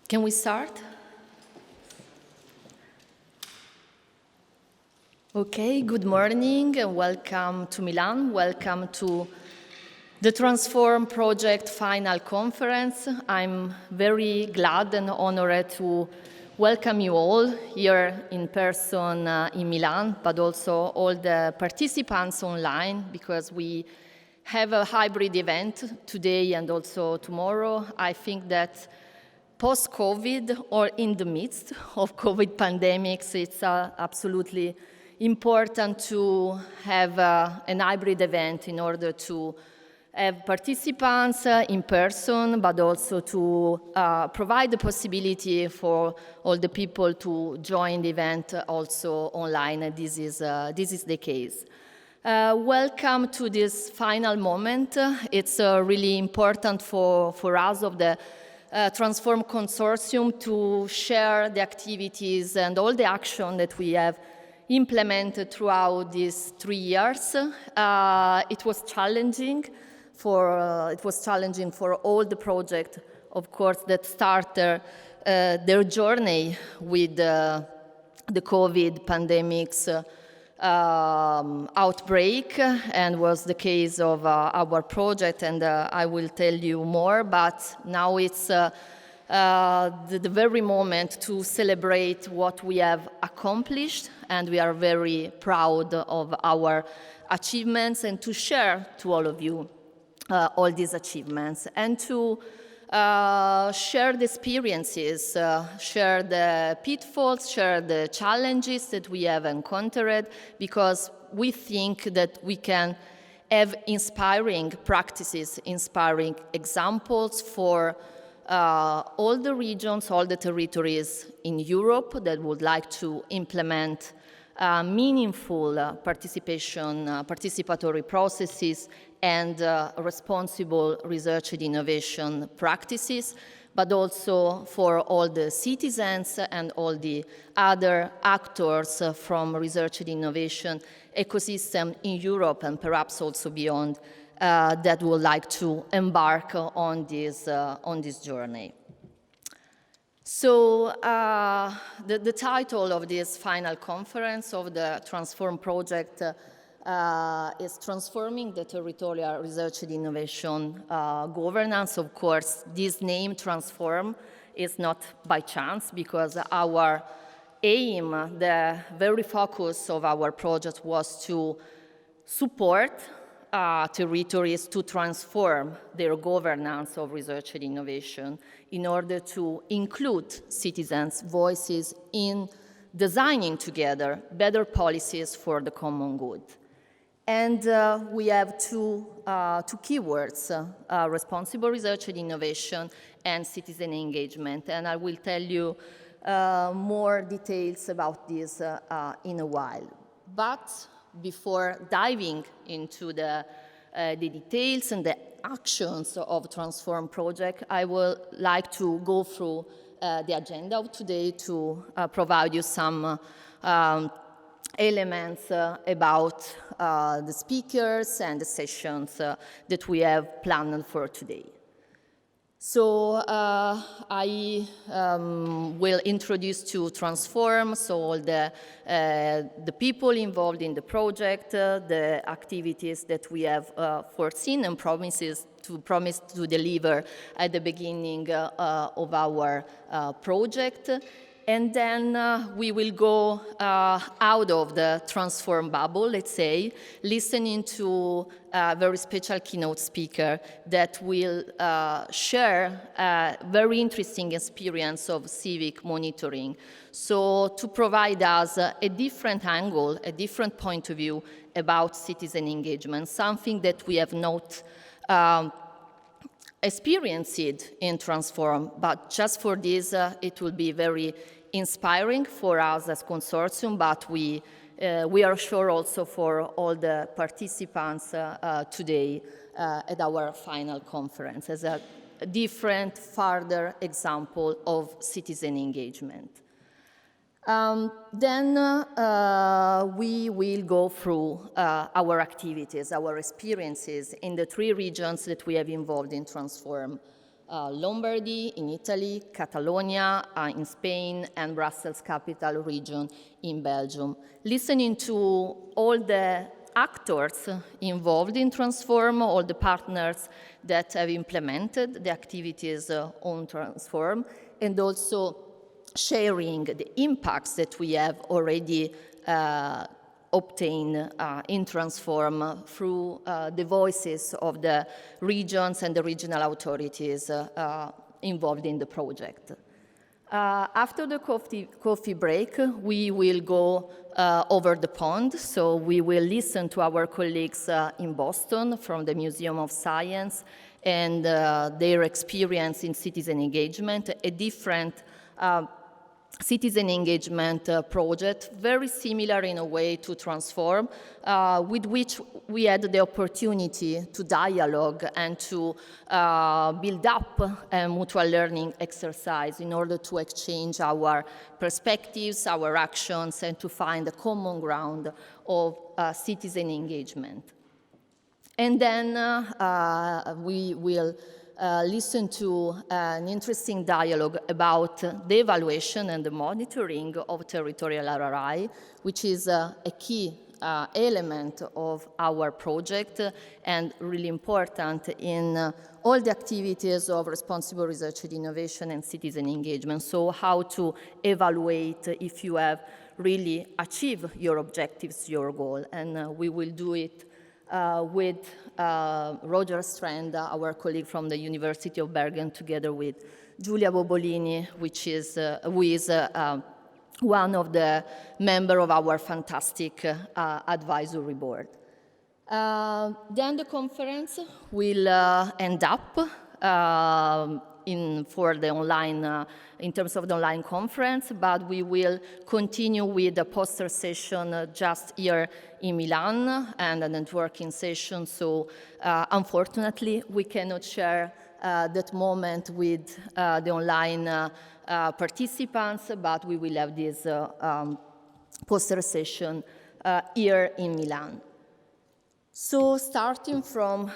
Can we start? Okay, good morning and welcome to Milan. Welcome to the Transform Project Final Conference. I'm very glad and honored to welcome you all here in person in Milan, but also all the participants online, because we have a hybrid event today and also tomorrow. I think that post-COVID or in the midst of COVID pandemics, it's absolutely important to have an hybrid event in order to have participants in person, but also to provide the possibility for all the people to join the event also online. And this is the case. Welcome to this final moment. It's really important for us of the Transform Consortium to share the activities and all the action that we have implemented throughout these 3 years. It was challenging for all the projects, of course, that started their journey with the COVID pandemic's outbreak, and was the case of our project, and I will tell you more, but now it's the very moment to celebrate what we have accomplished, and we are very proud of our achievements, and to share to all of you all these achievements, and to share the experiences, share the pitfalls, share the challenges that we have encountered, because we think that we can have inspiring practices, inspiring examples for all the regions, all the territories in Europe that would like to implement meaningful participatory processes and responsible research and innovation practices, but also for all the citizens and all the other actors from research and innovation ecosystem in Europe and perhaps also beyond that would like to embark on this journey. So the title of this final conference of the Transform Project is Transforming the Territorial Research and Innovation Governance. Of course, this name, Transform, is not by chance, because our aim, the very focus of our project, was to support territories to transform their governance of research and innovation in order to include citizens' voices in designing together better policies for the common good. And we have two keywords, responsible research and innovation and citizen engagement. And I will tell you more details about this in a while. But before diving into the details and the actions of Transform Project, I would like to go through the agenda of today to provide you some elements about the speakers and the sessions that we have planned for today. So I will introduce to Transform, so all the people involved in the project, the activities that we have foreseen and promised to deliver at the beginning of our project. And then we will go out of the Transform bubble, let's say, listening to a very special keynote speaker that will share a very interesting experience of civic monitoring. So to provide us a different angle, a different point of view about citizen engagement, something that we have not experienced in Transform, but just for this, it will be very inspiring for us as consortium, but we are sure also for all the participants today at our final conference as a different, further example of citizen engagement. Then we will go through our activities, our experiences in the 3 regions that we have involved in Transform Lombardy in Italy, Catalonia in Spain, and Brussels Capital Region in Belgium. Listening to all the actors involved in Transform, all the partners that have implemented the activities on Transform, and also sharing the impacts that we have already obtained in Transform through the voices of the regions and the regional authorities involved in the project. After the coffee break, we will go over the pond, so we will listen to our colleagues in Boston from the Museum of Science and their experience in citizen engagement, a different citizen engagement project, very similar in a way to Transform, with which we had the opportunity to dialogue and to build up a mutual learning exercise in order to exchange our perspectives, our actions, and to find a common ground of citizen engagement. And then we will listen to an interesting dialogue about the evaluation and the monitoring of territorial RRI, which is a key element of our project and really important in all the activities of responsible research and innovation and citizen engagement. So how to evaluate if you have really achieved your objectives, your goal, and we will do it with Roger Strand, our colleague from the University of Bergen, together with Giulia Bobolini, who is one of the members of our fantastic advisory board. Then the conference will end up for the online, in terms of the online conference, but we will continue with the poster session just here in Milan and a networking session. So unfortunately, we cannot share that moment with the online participants, but we will have this poster session here in Milan. So starting from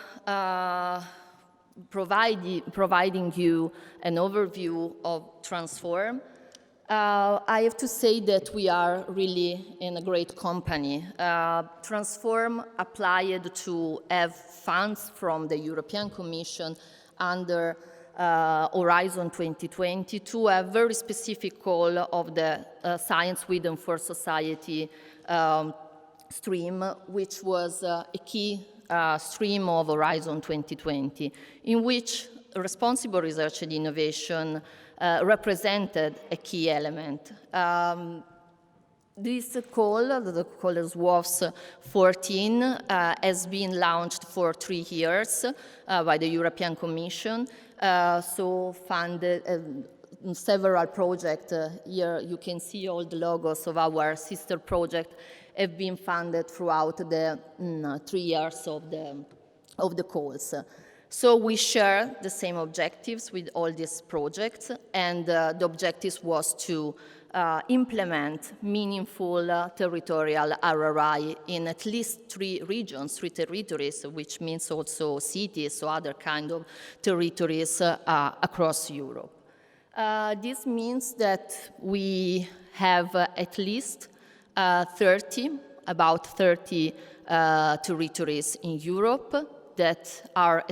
providing you an overview of Transform, I have to say that we are really in a great company. Transform applied to have funds from the European Commission under Horizon 2020 to a very specific call of the Science Within for Society stream, which was a key stream of Horizon 2020, in which responsible research and innovation represented a key element. This call, the call is WOFS 14, has been launched for 3 years by the European Commission, so funded several projects. Here you can see all the logos of our sister project have been funded throughout the 3 years of the calls. So we share the same objectives with all these projects, and the objectives was to implement meaningful territorial RRI in at least 3 regions, 3 territories, which means also cities or other kind of territories across Europe. This means that we have at least about 30 territories in Europe that are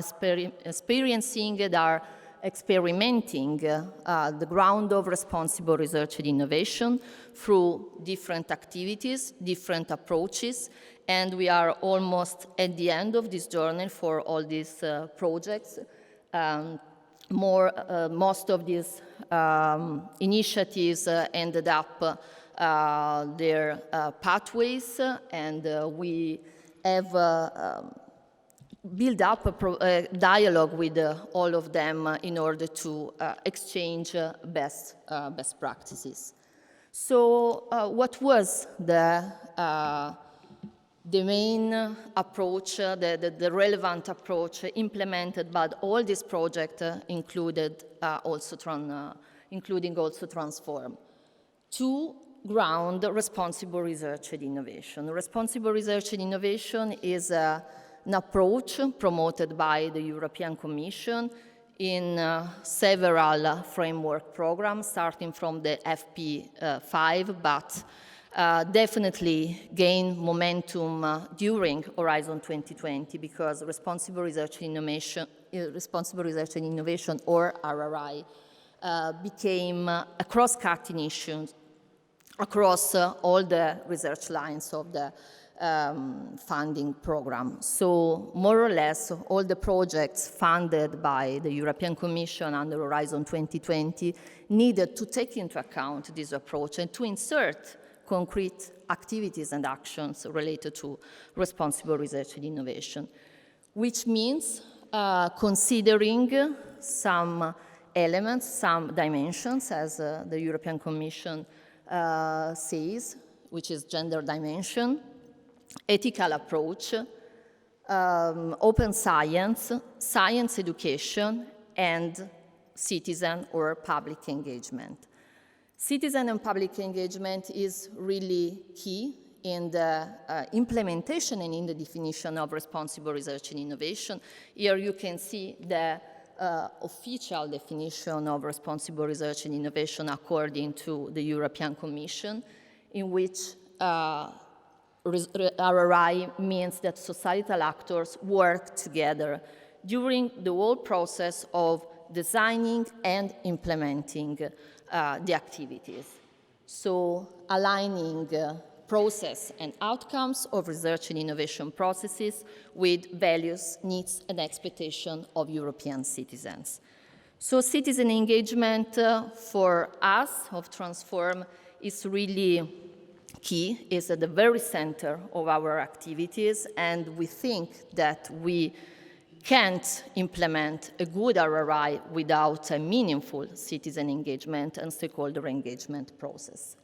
experiencing and are experimenting the ground of responsible research and innovation through different activities, different approaches, and we are almost at the end of this journey for all these projects. Most of these initiatives ended up their pathways, and we have build up a dialogue with all of them in order to exchange best practices. So what was the main approach, the relevant approach implemented by all these projects, including also Transform? To ground responsible research and innovation. Responsible research and innovation is an approach promoted by the European Commission in several framework programs, starting from the FP5, but definitely gained momentum during Horizon 2020 because responsible research and innovation, or RRI, became a cross-cutting issue across all the research lines of the funding program. So more or less, all the projects funded by the European Commission under Horizon 2020 needed to take into account this approach and to insert concrete activities and actions related to responsible research and innovation, which means considering some elements, some dimensions, as the European Commission says, which is gender dimension, ethical approach, open science, science education, and citizen or public engagement. Citizen and public engagement is really key in the implementation and in the definition of responsible research and innovation. Here you can see the official definition of responsible research and innovation according to the European Commission, in which RRI means that societal actors work together during the whole process of designing and implementing the activities. So aligning process and outcomes of research and innovation processes with values, needs, and expectations of European citizens. So citizen engagement for us of Transform is really key, is at the very center of our activities, and we think that we can't implement a good RRI without a meaningful citizen engagement and stakeholder engagement process.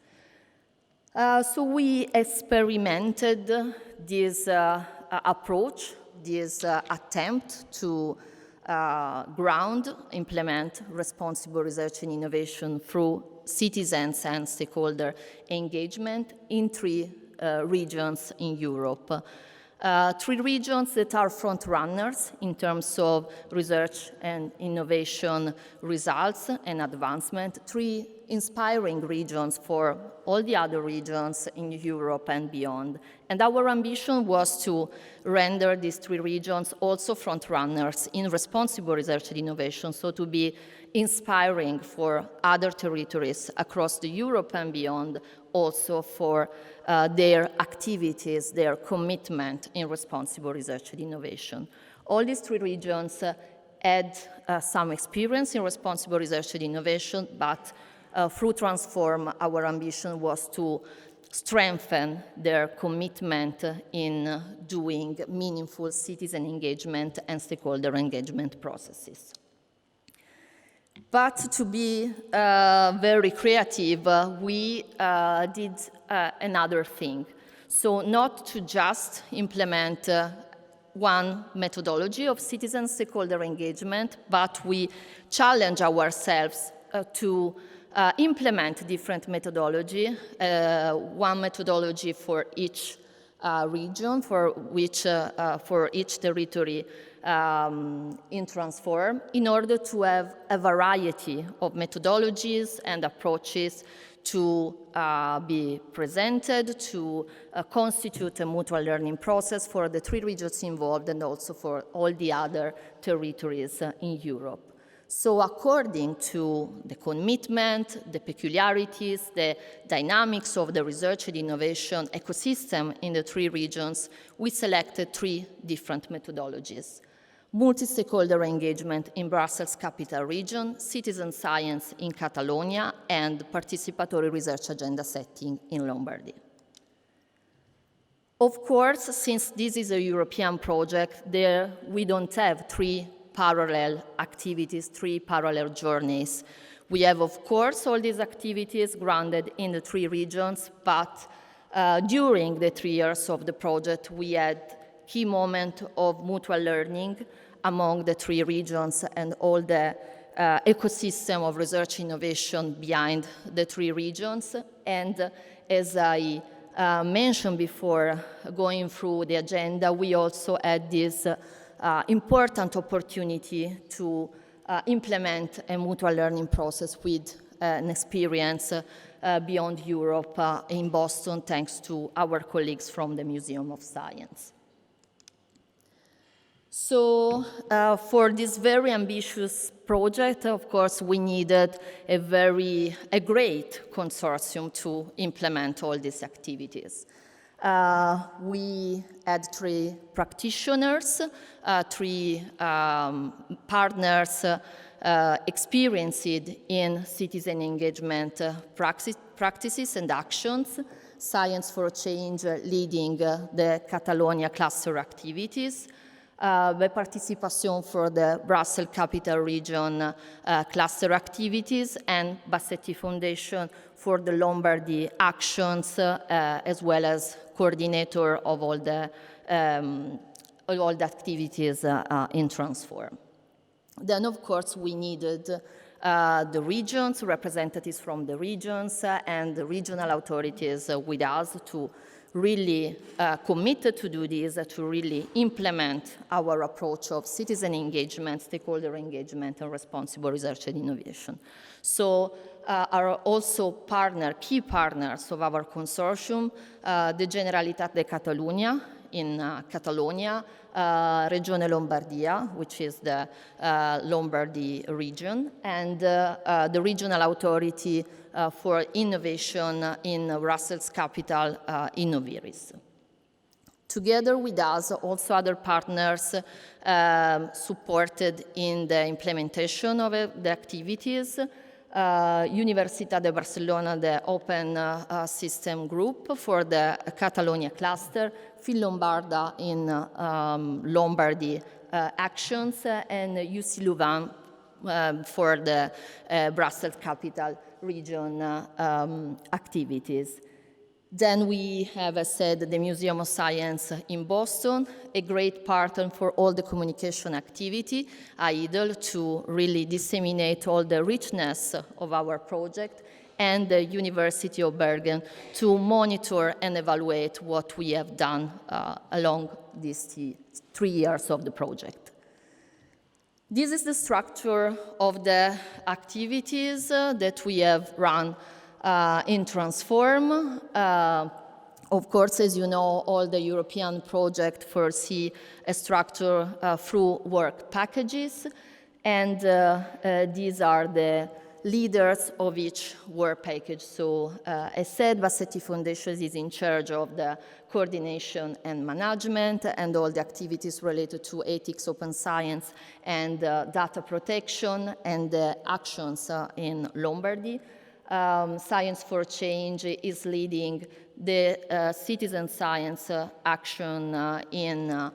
So we experimented this approach, this attempt to implement responsible research and innovation through citizens and stakeholder engagement in 3 regions in Europe. 3 regions that are front runners in terms of research and innovation results and advancement, 3 inspiring regions for all the other regions in Europe and beyond. And our ambition was to render these 3 regions also front runners in responsible research and innovation, so to be inspiring for other territories across the Europe and beyond, also for their activities, their commitment in responsible research and innovation. All these 3 regions had some experience in responsible research and innovation, but through Transform, our ambition was to strengthen their commitment in doing meaningful citizen engagement and stakeholder engagement processes. But to be very creative, we did another thing. So not to just implement one methodology of citizen stakeholder engagement, but we challenge ourselves to implement different methodology, one methodology for each region, for each territory in Transform, in order to have a variety of methodologies and approaches to be presented, to constitute a mutual learning process for the 3 regions involved and also for all the other territories in Europe. So according to the commitment, the peculiarities, the dynamics of the research and innovation ecosystem in the 3 regions, we selected 3 different methodologies. Multi-stakeholder engagement in Brussels Capital Region, citizen science in Catalonia, and participatory research agenda setting in Lombardy. Of course, since this is a European project, we don't have 3 parallel activities, 3 parallel journeys. We have, of course, all these activities grounded in the 3 regions, but during the 3 years of the project, we had key moment of mutual learning among the 3 regions and all the ecosystem of research innovation behind the 3 regions. And as I mentioned before, going through the agenda, we also had this important opportunity to implement a mutual learning process with an experience beyond Europe in Boston, thanks to our colleagues from the Museum of Science. So for this very ambitious project, of course, we needed a great consortium to implement all these activities. We had 3 practitioners, 3 partners experienced in citizen engagement practices and actions, Science for Change leading the Catalonia cluster activities, the Participation for the Brussels Capital Region cluster activities, and Bassetti Foundation for the Lombardy actions, as well as coordinator of all the activities in Transform. Then, of course, we needed the regions, representatives from the regions, and the regional authorities with us to really committed to do this, to really implement our approach of citizen engagement, stakeholder engagement, and responsible research and innovation. So are also key partners of our consortium, the Generalitat de Catalunya in Catalonia, Regione Lombardia, which is the Lombardy region, and the regional authority for innovation in Brussels capital, Innoviris. Together with us, also other partners supported in the implementation of the activities, Universitat de Barcelona, the Open System Group for the Catalonia cluster, Lombarda in Lombardy actions, and UC Louvain for the Brussels capital region activities. Then we have, as said, the Museum of Science in Boston, a great partner for all the communication activity, IDLE, to really disseminate all the richness of our project, and the University of Bergen to monitor and evaluate what we have done along these 3 years of the project. This is the structure of the activities that we have run in Transform. Of course, as you know, all the European projects foresee a structure through work packages, and these are the leaders of each work package. So, as said, Bassetti Foundation is in charge of the coordination and management and all the activities related to ethics, open science, and data protection, and the actions in Lombardy. Science for Change is leading the citizen science action in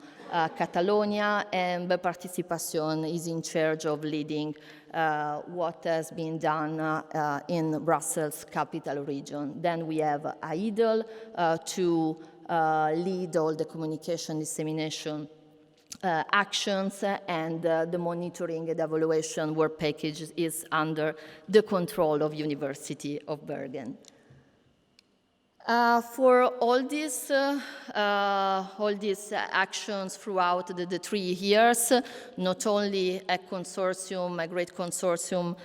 Catalonia, and the Participation is in charge of leading what has been done in Brussels capital region. Then we have IDLE to lead all the communication dissemination actions, and the monitoring and evaluation work package is under the control of University of Bergen. For all these actions throughout the 3 years, not only a great consortium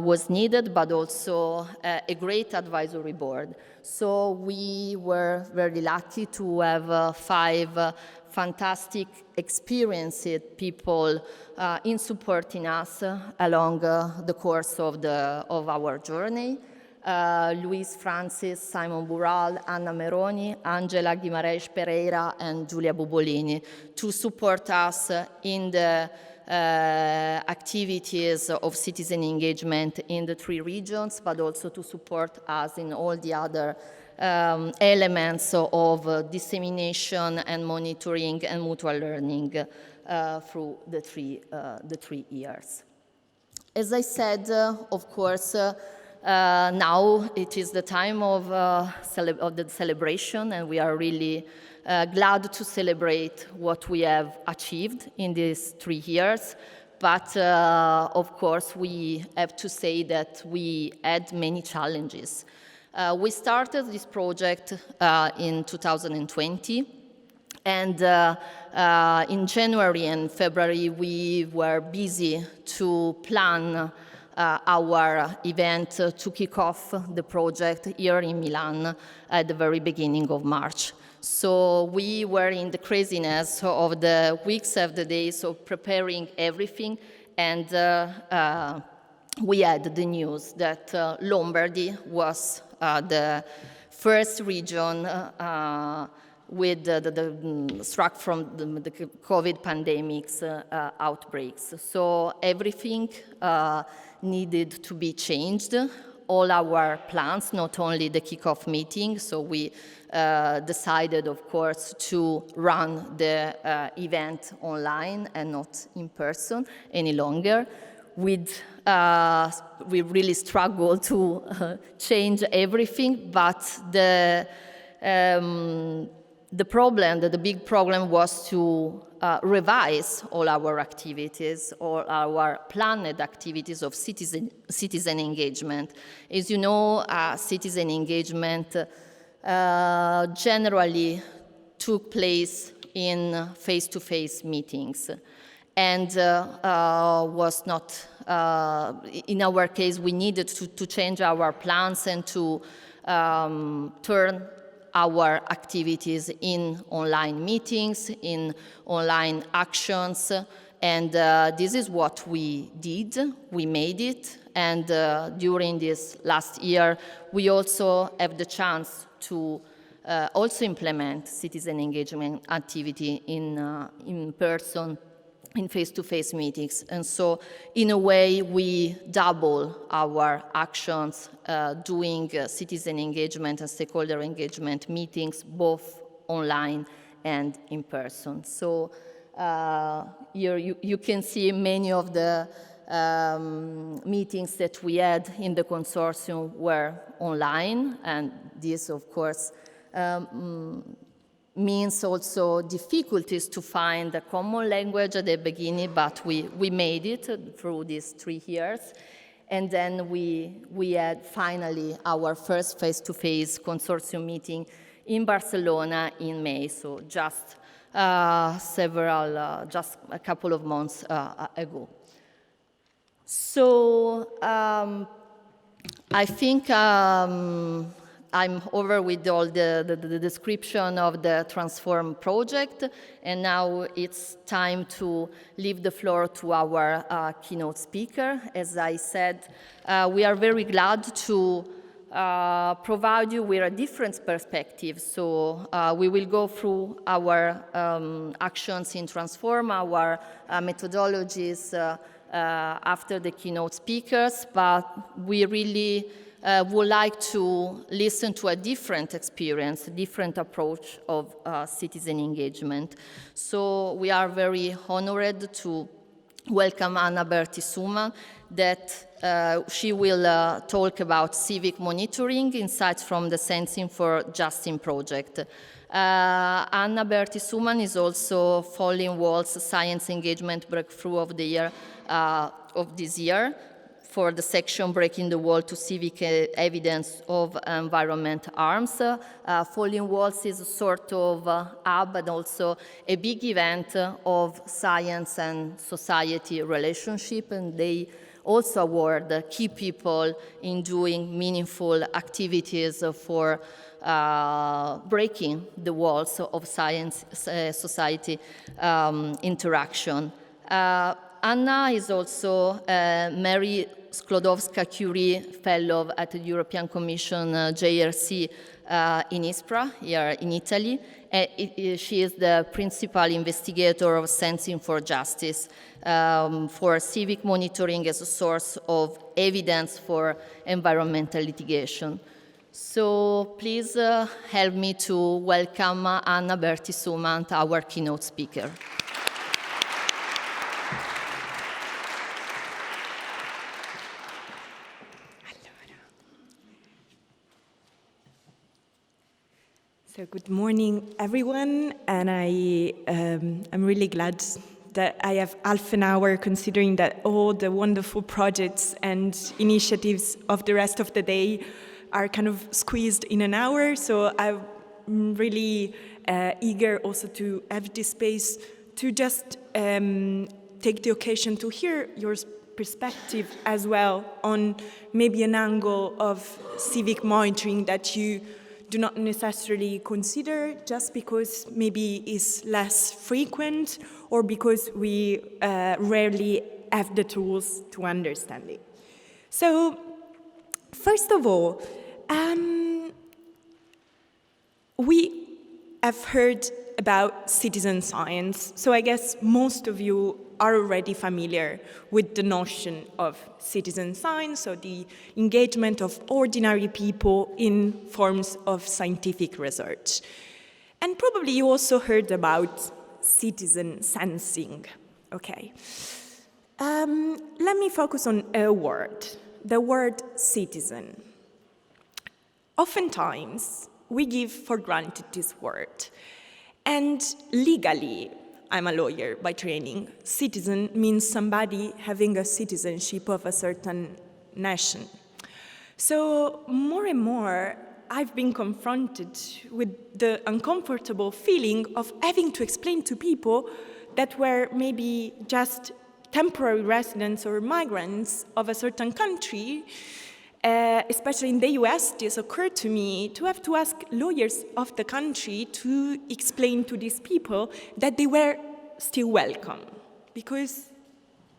was needed, but also a great advisory board. So we were very lucky to have 5 fantastic, experienced people in supporting us along the course of our journey. Luis Francis, Simon Bural, Anna Meroni, Angela Guimarães Pereira, and Giulia Bubolini to support us in the activities of citizen engagement in the 3 regions, but also to support us in all the other elements of dissemination and monitoring and mutual learning through the 3 years. As I said, of course, now it is the time of the celebration, and we are really glad to celebrate what we have achieved in these 3 years. But of course, we have to say that we had many challenges. We started this project in 2020, And in January and February, we were busy to plan our event to kick off the project here in Milan at the very beginning of March. So we were in the craziness of the weeks of the days of preparing everything, and we had the news that Lombardy was the first region with the struck from the COVID pandemic's outbreaks. So everything needed to be changed. All our plans, not only the kickoff meeting, so we decided, of course, to run the event online and not in person any longer. We really struggled to change everything, but the big problem was to revise all our activities, all our planned activities of citizen engagement. As you know, citizen engagement generally took place in face-to-face meetings, and was not, in our case, we needed to change our plans and to turn our activities in online meetings, in online actions, and this is what we did. We made it, and during this last year, we also have the chance to also implement citizen engagement activity in person, in face-to-face meetings. And so, in a way, we double our actions doing citizen engagement and stakeholder engagement meetings, both online and in person. So here you can see many of the meetings that we had in the consortium were online, and this, of course, means also difficulties to find a common language at the beginning, but we made it through these 3 years. And then we had finally our first face-to-face consortium meeting in Barcelona in May, so just just a couple of months ago. So I think I'm over with all the description of the Transform project, and now it's time to leave the floor to our keynote speaker. As I said, we are very glad to provide you with a different perspective. So we will go through our actions in Transform, our methodologies after the keynote speakers, but we really would like to listen to a different experience, a different approach of citizen engagement. So we are very honored to welcome Berti Suman, that she will talk about civic monitoring, insights from the Sensing for Justice project. Berti Suman is also Falling Walls Science Engagement Breakthrough of the Year of this year, for the section Breaking the Wall to Civic Evidence of Environment Harms. Falling Walls is a sort of hub, but also a big event of science and society relationship, and they also award key people in doing meaningful activities for breaking the walls of science society interaction. Anna is also Mary Sklodowska-Curie Fellow at the European Commission JRC in Ispra, here in Italy. She is the principal investigator of Sensing for Justice for civic monitoring as a source of evidence for environmental litigation. So please help me to welcome Berti Suman, our keynote speaker. So good morning, everyone, and I'm really glad that I have half an hour, considering that all the wonderful projects and initiatives of the rest of the day are kind of squeezed in an hour. So I really eager also to have this space to just take the occasion to hear your perspective as well on maybe an angle of civic monitoring that you do not necessarily consider just because maybe it's less frequent or because we rarely have the tools to understand it. So, first of all, we have heard about citizen science, so I guess most of you are already familiar with the notion of citizen science, so the engagement of ordinary people in forms of scientific research. And probably you also heard about citizen sensing, okay? Let me focus on a word, the word citizen. Oftentimes, we give for granted this word. And legally, I'm a lawyer by training, citizen means somebody having a citizenship of a certain nation. So more and more, I've been confronted with the uncomfortable feeling of having to explain to people that were maybe just temporary residents or migrants of a certain country. Especially in the US, this occurred to me, to have to ask lawyers of the country to explain to these people that they were still welcome. Because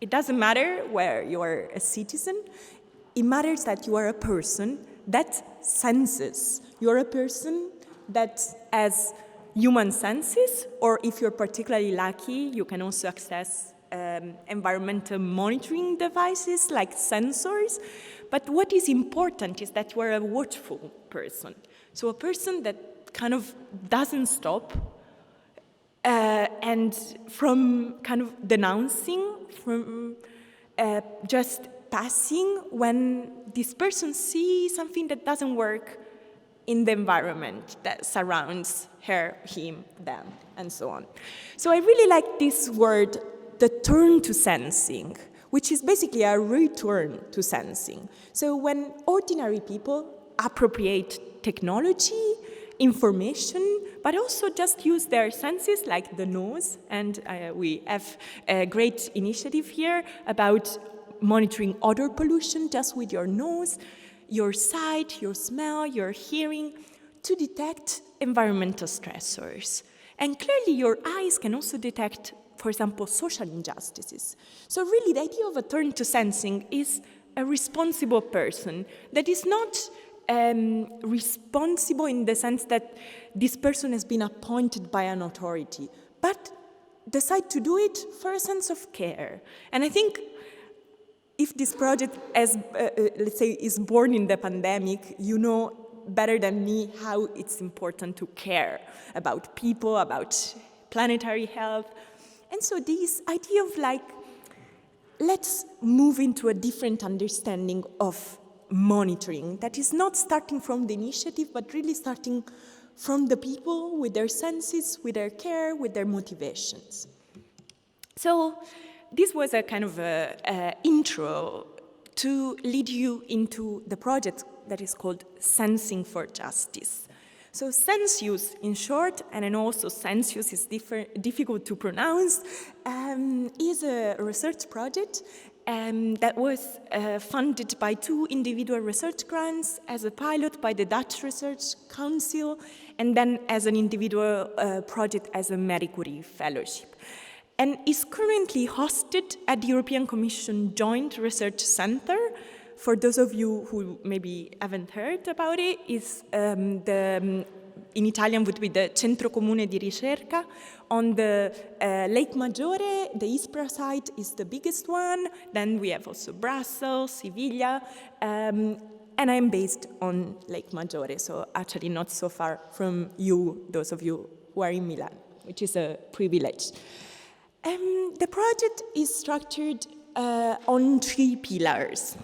it doesn't matter where you are a citizen, it matters that you are a person that senses. You are a person that has human senses, or if you're particularly lucky, you can also access environmental monitoring devices like sensors. But what is important is that you are a watchful person. So a person that kind of doesn't stop and from kind of denouncing, from just passing when this person sees something that doesn't work in the environment that surrounds her, him, them, and so on. So I really like this word, the turn to sensing, which is basically a return to sensing. So when ordinary people appropriate technology, information, but also just use their senses like the nose, and we have a great initiative here about monitoring odor pollution just with your nose, your sight, your smell, your hearing, to detect environmental stressors. And clearly your eyes can also detect, for example, social injustices. So really the idea of a turn to sensing is a responsible person that is not responsible in the sense that this person has been appointed by an authority, but decide to do it for a sense of care. And I think if this project, as let's say, is born in the pandemic, you know better than me how it's important to care about people, about planetary health. And so this idea of like, let's move into a different understanding of monitoring that is not starting from the initiative, but really starting from the people with their senses, with their care, with their motivations. So this was a kind of intro to lead you into the project that is called Sensing for Justice. So Sensius, in short, and then also Sensius is difficult to pronounce, is a research project that was funded by 2 individual research grants, as a pilot by the Dutch Research Council, and then as an individual project as a Marie Curie Fellowship. And is currently hosted at the European Commission Joint Research Center. For those of you who maybe haven't heard about it, in Italian would be the Centro Comune di Ricerca. On the Lake Maggiore, the Ispra site is the biggest one. Then we have also Brussels, Sevilla, and I'm based on Lake Maggiore, so actually not so far from you, those of you who are in Milan, which is a privilege. The project is structured on 3 pillars.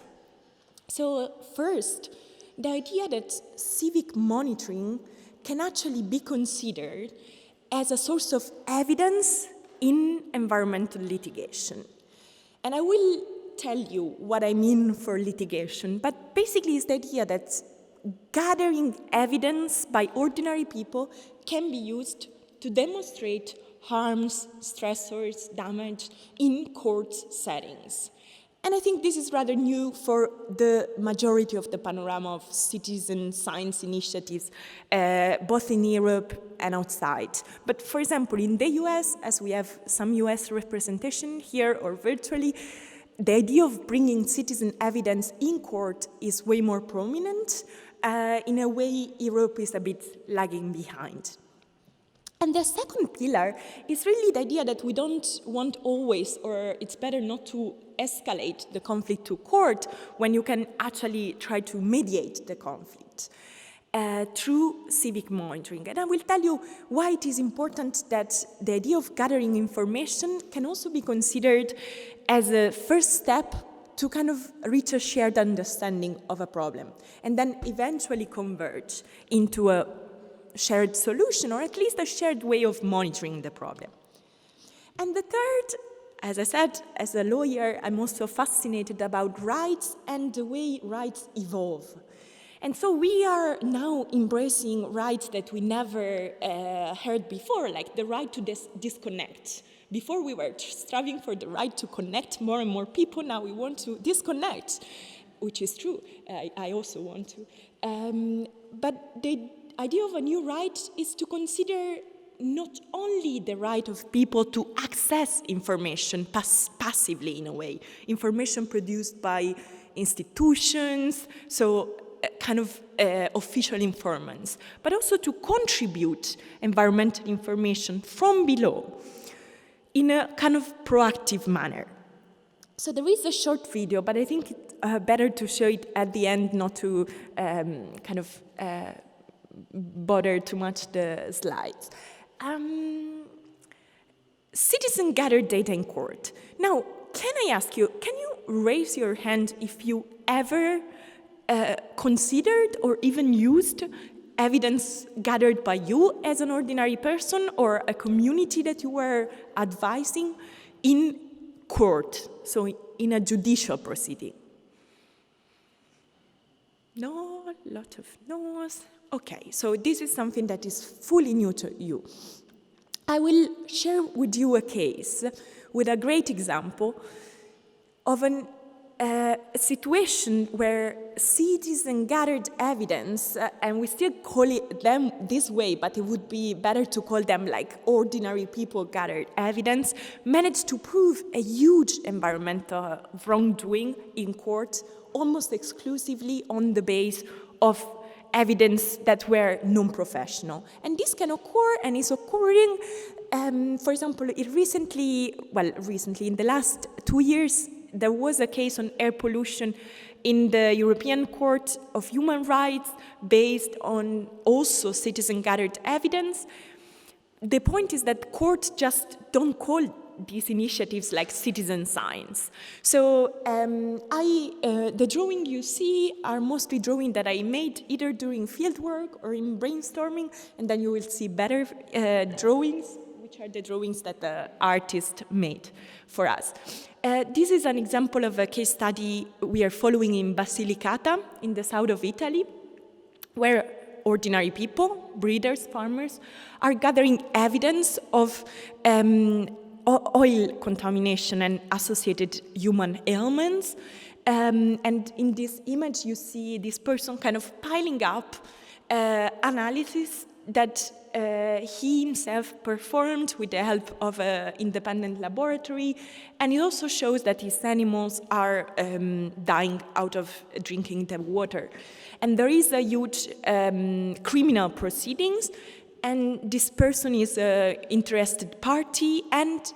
So first, the idea that civic monitoring can actually be considered as a source of evidence in environmental litigation. And I will tell you what I mean for litigation, but basically it's the idea that gathering evidence by ordinary people can be used to demonstrate harms, stressors, damage in court settings. And I think this is rather new for the majority of the panorama of citizen science initiatives, both in Europe and outside. But for example, in the US, as we have some US representation here or virtually, the idea of bringing citizen evidence in court is way more prominent. In a way, Europe is a bit lagging behind. And the second pillar is really the idea that we don't want always, or it's better not to escalate the conflict to court when you can actually try to mediate the conflict through civic monitoring. And I will tell you why it is important that the idea of gathering information can also be considered as a first step to kind of reach a shared understanding of a problem, and then eventually converge into a shared solution, or at least a shared way of monitoring the problem. And the third, as I said, as a lawyer, I'm also fascinated about rights and the way rights evolve. And so we are now embracing rights that we never heard before, like the right to disconnect. Before we were striving for the right to connect more and more people, now we want to disconnect, which is true. I also want to. But the idea of a new right is to consider not only the right of people to access information passively in a way, information produced by institutions, so kind of official informants, but also to contribute environmental information from below in a kind of proactive manner. So there is a short video, but I think it's better to show it at the end, not to bother too much the slides. Citizen gathered data in court. Now, can I ask you, can you raise your hand if you ever considered or even used evidence gathered by you as an ordinary person or a community that you were advising in court, so in a judicial proceeding? No, a lot of no's. Okay, so this is something that is fully new to you. I will share with you a case with a great example of a situation where citizens gathered evidence, and we still call them this way, but it would be better to call them like ordinary people gathered evidence, managed to prove a huge environmental wrongdoing in court, almost exclusively on the basis of evidence that were non-professional. And this can occur and is occurring, for example, recently, in the last 2 years, there was a case on air pollution in the European Court of Human Rights based on also citizen-gathered evidence. The point is that courts just don't call these initiatives like citizen science. So the drawing you see are mostly drawings that I made either during fieldwork or in brainstorming, and then you will see better drawings, which are the drawings that the artist made for us. This is an example of a case study we are following in Basilicata, in the south of Italy, where ordinary people, breeders, farmers, are gathering evidence of oil contamination and associated human ailments. And in this image, you see this person kind of piling up analysis that he himself performed with the help of an independent laboratory. And it also shows that his animals are dying out of drinking the water. And there is a huge criminal proceedings, and this person is an interested party, and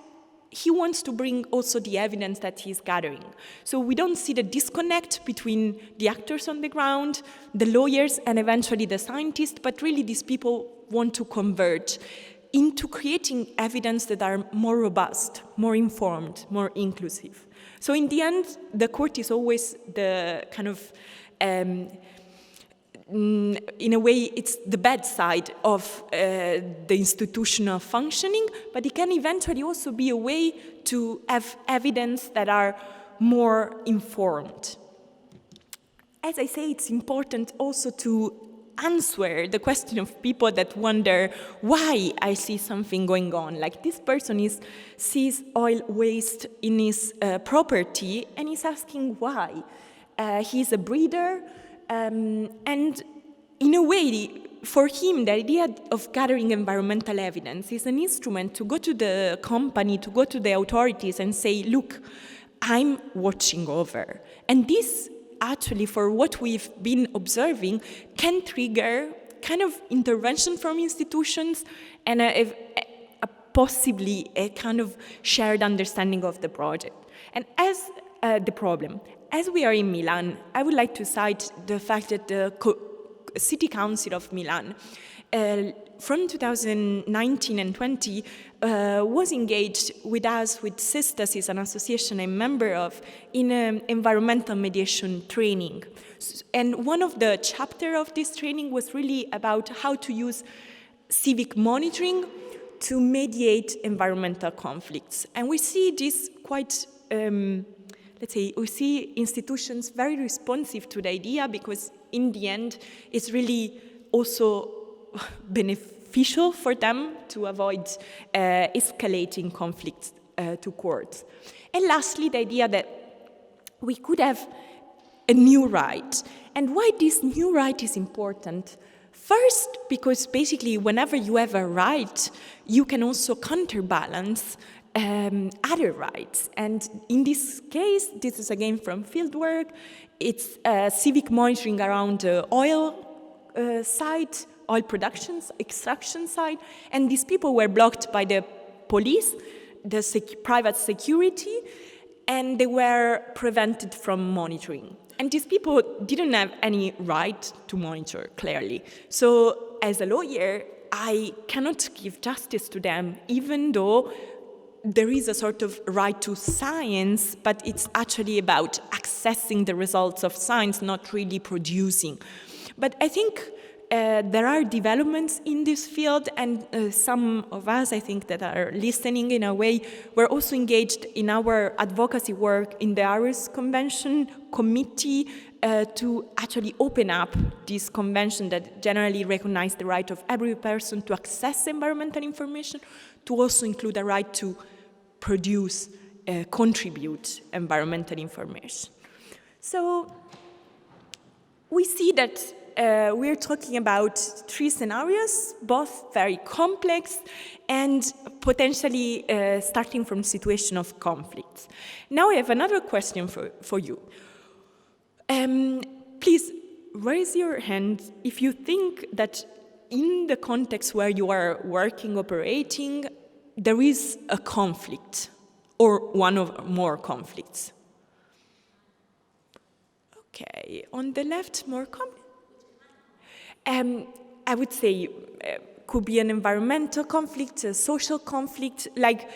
he wants to bring also the evidence that he's gathering. So we don't see the disconnect between the actors on the ground, the lawyers, and eventually the scientists, but really these people want to converge into creating evidence that are more robust, more informed, more inclusive. So in the end, the court is always the kind of in a way, it's the bad side of the institutional functioning, but it can eventually also be a way to have evidence that are more informed. as I say, it's important also to answer the question of people that wonder why I see something going on. Like this person sees oil waste in his property and is asking why. He's a breeder, and in a way, for him, the idea of gathering environmental evidence is an instrument to go to the company, to go to the authorities and say, look, I'm watching over. And this actually, for what we've been observing, can trigger kind of intervention from institutions and possibly a kind of shared understanding of the project. And as the problem, as we are in Milan, I would like to cite the fact that the City Council of Milan from 2019 and 20 was engaged with us, with SISTAS, is an association I'm a member of, in environmental mediation training. And one of the chapters of this training was really about how to use civic monitoring to mediate environmental conflicts. And we see this quite, let's say, we see institutions very responsive to the idea because in the end, it's really also beneficial for them to avoid escalating conflicts to courts. And lastly, the idea that we could have a new right. And why this new right is important? First, because basically whenever you have a right, you can also counterbalance other rights. And in this case, this is again from fieldwork, it's civic monitoring around the oil site, oil production, extraction site, and these people were blocked by the police, the private security, and they were prevented from monitoring. And these people didn't have any right to monitor, clearly. So as a lawyer, I cannot give justice to them, even though there is a sort of right to science, but it's actually about accessing the results of science, not really producing. But I think there are developments in this field, and some of us, I think, that are listening in a way, were also engaged in our advocacy work in the Aarhus Convention Committee to actually open up this convention that generally recognizes the right of every person to access environmental information, to also include a right to produce, contribute environmental information. So we see that we're talking about three scenarios, both very complex and potentially starting from situation of conflict. Now I have another question for you. Please raise your hand if you think that in the context where you are working, operating, there is a conflict or one or more conflicts. Okay, on the left, more conflict. I would say could be an environmental conflict, a social conflict, like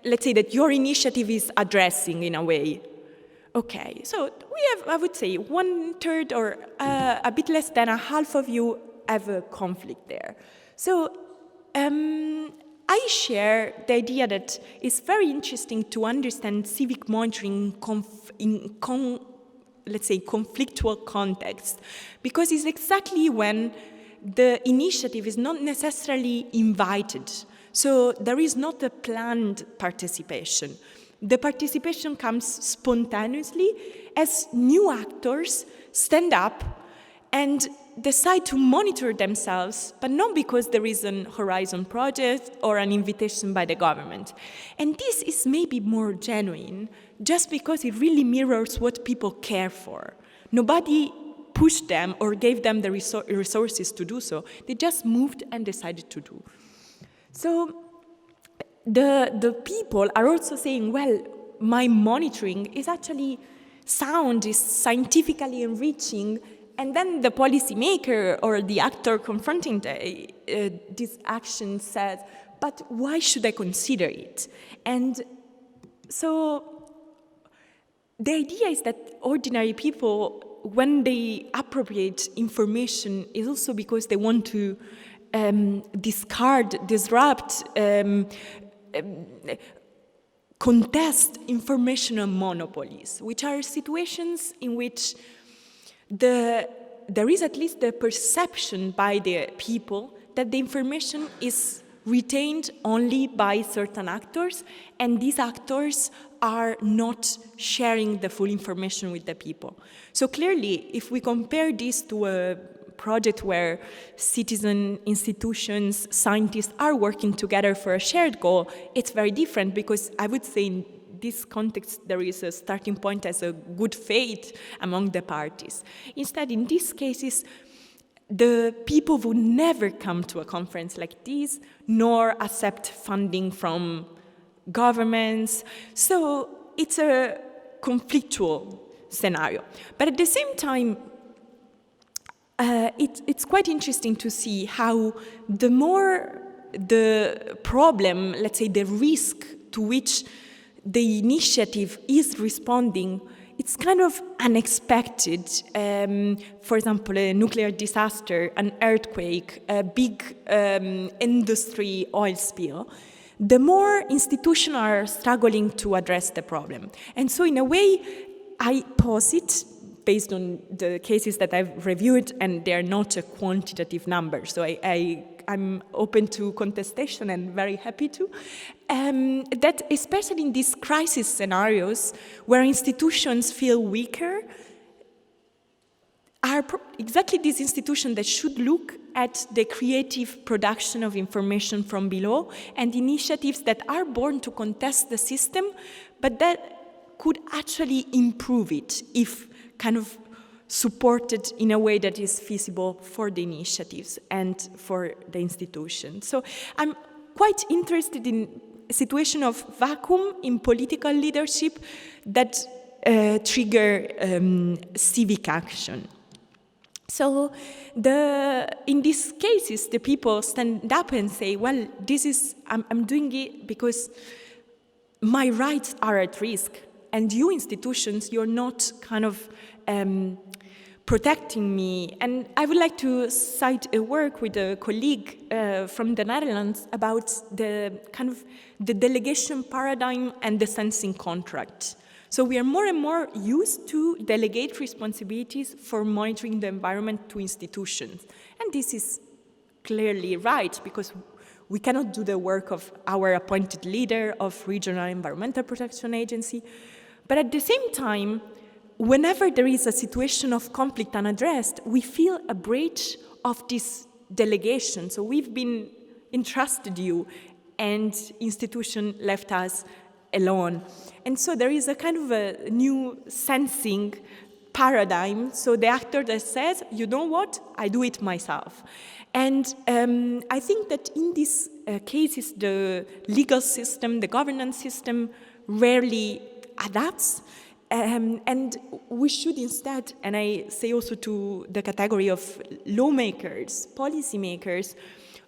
let's say that your initiative is addressing in a way. Okay, so we have, I would say, 1/3 or a bit less than a half of you have a conflict there. So I share the idea that it's very interesting to understand civic monitoring let's say, conflictual context, because it's exactly when the initiative is not necessarily invited. So there is not a planned participation. The participation comes spontaneously as new actors stand up and decide to monitor themselves, but not because there is an Horizon project or an invitation by the government. And this is maybe more genuine, just because it really mirrors what people care for. Nobody pushed them or gave them the resources to do so. They just moved and decided to do. So the people are also saying, well, my monitoring is actually sound, is scientifically enriching, and then the policymaker or the actor confronting this action says, but why should I consider it? And so the idea is that ordinary people, when they appropriate information, is also because they want to disrupt, contest informational monopolies, which are situations in which there is at least the perception by the people that the information is retained only by certain actors, and these actors are not sharing the full information with the people. So clearly, if we compare this to a project where citizen institutions, scientists are working together for a shared goal, it's very different, because I would say in this context there is a starting point as a good faith among the parties. Instead, in these cases, the people would never come to a conference like this, nor accept funding from governments. So it's a conflictual scenario. But at the same time, it's quite interesting to see how the more the problem, let's say the risk to which the initiative is responding, it's kind of unexpected. For example, a nuclear disaster, an earthquake, a big industry oil spill. The more institutions are struggling to address the problem. And so in a way, I posit, based on the cases that I've reviewed, and they're not a quantitative number, so I'm open to contestation and very happy to, that especially in these crisis scenarios where institutions feel weaker, are exactly these institutions that should look at the creative production of information from below and initiatives that are born to contest the system, but that could actually improve it if kind of supported in a way that is feasible for the initiatives and for the institution. So I'm quite interested in a situation of vacuum in political leadership that trigger civic action. So in these cases, the people stand up and say, well, I'm doing it because my rights are at risk. And you institutions, you're not kind of protecting me. And I would like to cite a work with a colleague from the Netherlands about the delegation paradigm and the sensing contract. So we are more and more used to delegate responsibilities for monitoring the environment to institutions. And this is clearly right, because we cannot do the work of our appointed leader of Regional Environmental Protection Agency. But at the same time, whenever there is a situation of conflict unaddressed, we feel a breach of this delegation. So we've been entrusted you, and institution left us alone. And so there is a kind of a new sensing paradigm. So the actor that says, you know what, I do it myself. And I think that in these cases, the legal system, the governance system rarely adapts. And we should instead, and I say also to the category of lawmakers, policymakers,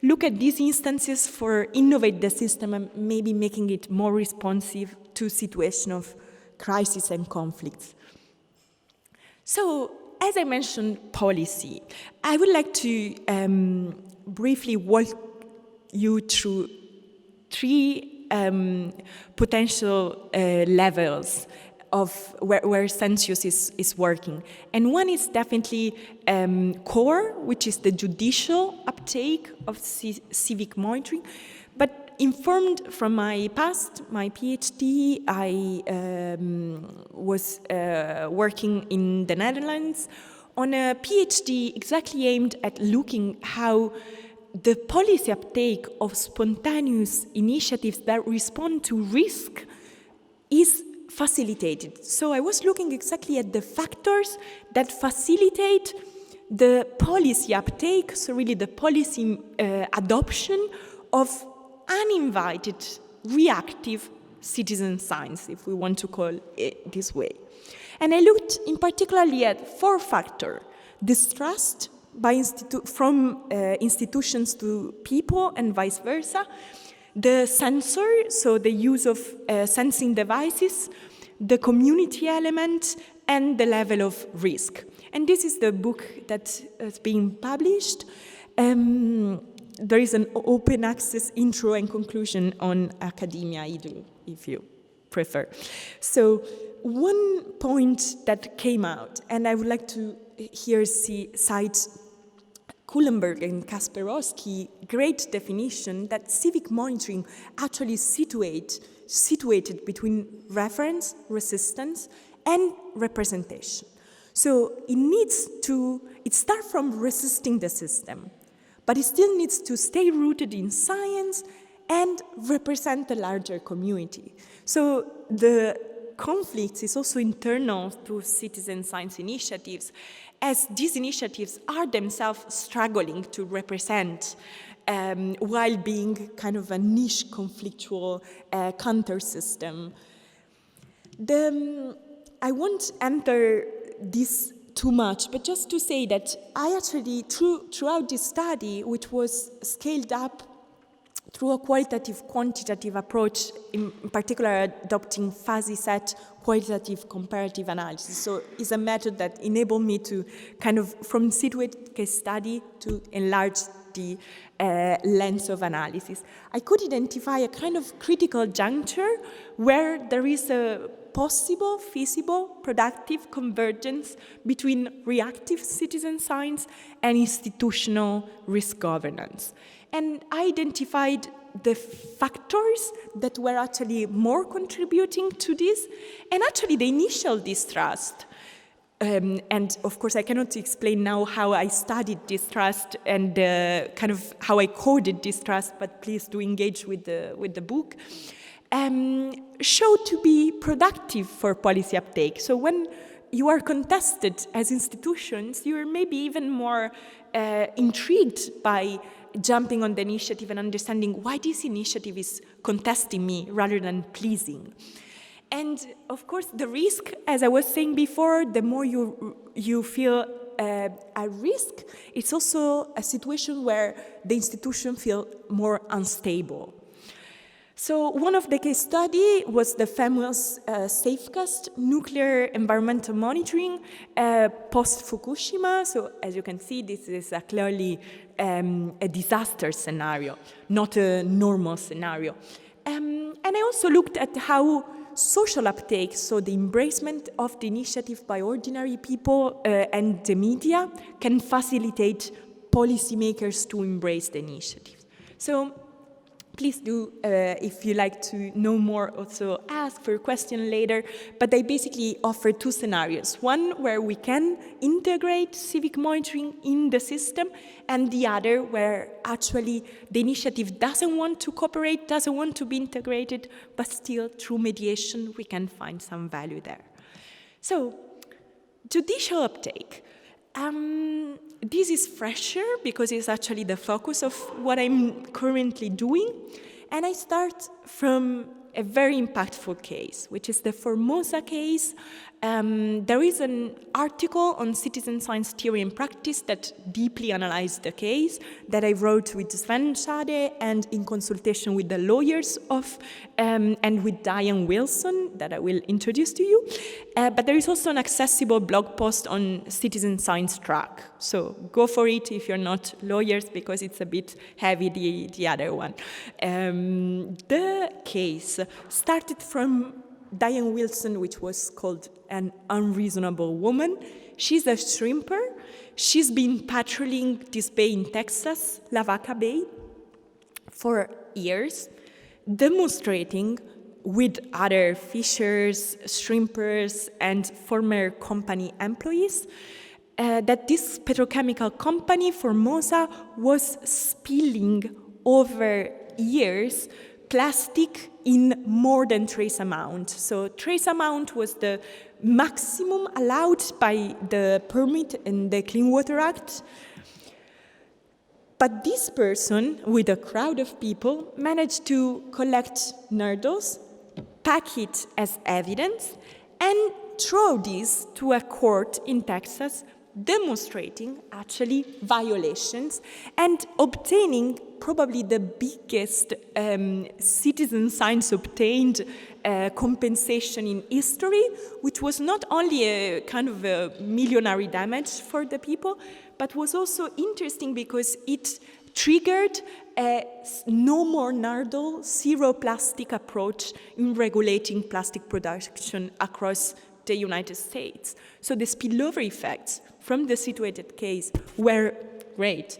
look at these instances for innovate the system and maybe making it more responsive to situations of crisis and conflicts. So, as I mentioned, policy. I would like to briefly walk you through three potential levels of where census is working. And one is definitely core, which is the judicial uptake of civic monitoring. But informed from my past, my PhD, I was working in the Netherlands on a PhD exactly aimed at looking how the policy uptake of spontaneous initiatives that respond to risk is facilitated. So I was looking exactly at the factors that facilitate the policy uptake, so really the policy adoption of uninvited, reactive citizen science, if we want to call it this way. And I looked in particularly at four factors: distrust from institutions to people and vice versa, the sensor, so the use of sensing devices, the community element, and the level of risk. And this is the book that is being published. There is an open access intro and conclusion on Academia Edu, if you prefer. So one point that came out, and I would like to here cites Kulenberg and Kasperovsky great definition that civic monitoring actually situated between reference, resistance, and representation. So it starts from resisting the system, but it still needs to stay rooted in science and represent the larger community. So the conflict is also internal to citizen science initiatives, as these initiatives are themselves struggling to represent while being kind of a niche conflictual counter system. I won't enter this too much, but just to say that I actually, throughout this study, which was scaled up through a qualitative-quantitative approach, in particular adopting fuzzy set qualitative comparative analysis. So it's a method that enabled me to kind of, from situate case study, to enlarge the lens of analysis. I could identify a kind of critical juncture where there is a possible, feasible, productive convergence between reactive citizen science and institutional risk governance. And I identified the factors that were actually more contributing to this, and actually the initial distrust. And of course, I cannot explain now how I studied distrust and kind of how I coded distrust, but please do engage with the book. Showed to be productive for policy uptake. So when you are contested as institutions, you are maybe even more intrigued by jumping on the initiative and understanding why this initiative is contesting me rather than pleasing. And of course, the risk, as I was saying before, the more you feel at risk, it's also a situation where the institution feels more unstable. So one of the case study was the famous Safecast nuclear environmental monitoring post-Fukushima. So as you can see, this is clearly a disaster scenario, not a normal scenario. And I also looked at how social uptake, so the embracement of the initiative by ordinary people and the media, can facilitate policymakers to embrace the initiative. So please do, if you like to know more, also ask for a question later. But I basically offer two scenarios. One where we can integrate civic monitoring in the system, and the other where actually the initiative doesn't want to cooperate, doesn't want to be integrated, but still through mediation we can find some value there. So, judicial uptake. This is fresher because it's actually the focus of what I'm currently doing. And I start from a very impactful case, which is the Formosa case. There is an article on citizen science theory and practice that deeply analyzed the case that I wrote with Sven Schade and in consultation with the lawyers of and with Diane Wilson that I will introduce to you. But there is also an accessible blog post on citizen science track. So go for it if you're not lawyers, because it's a bit heavy, the other one. The case started from Diane Wilson, which was called an unreasonable woman. She's a shrimper. She's been patrolling this bay in Texas, La Vaca Bay, for years, demonstrating with other fishers, shrimpers, and former company employees that this petrochemical company, Formosa, was spilling over years plastic in more than trace amount. So trace amount was the maximum allowed by the permit in the Clean Water Act. But this person, with a crowd of people, managed to collect nurdles, pack it as evidence, and throw this to a court in Texas, demonstrating actually violations and obtaining probably the biggest citizen science obtained compensation in history, which was not only a kind of a millionary damage for the people, but was also interesting because it triggered a no more nardole, zero plastic approach in regulating plastic production across the United States. So the spillover effects from the situated case were great.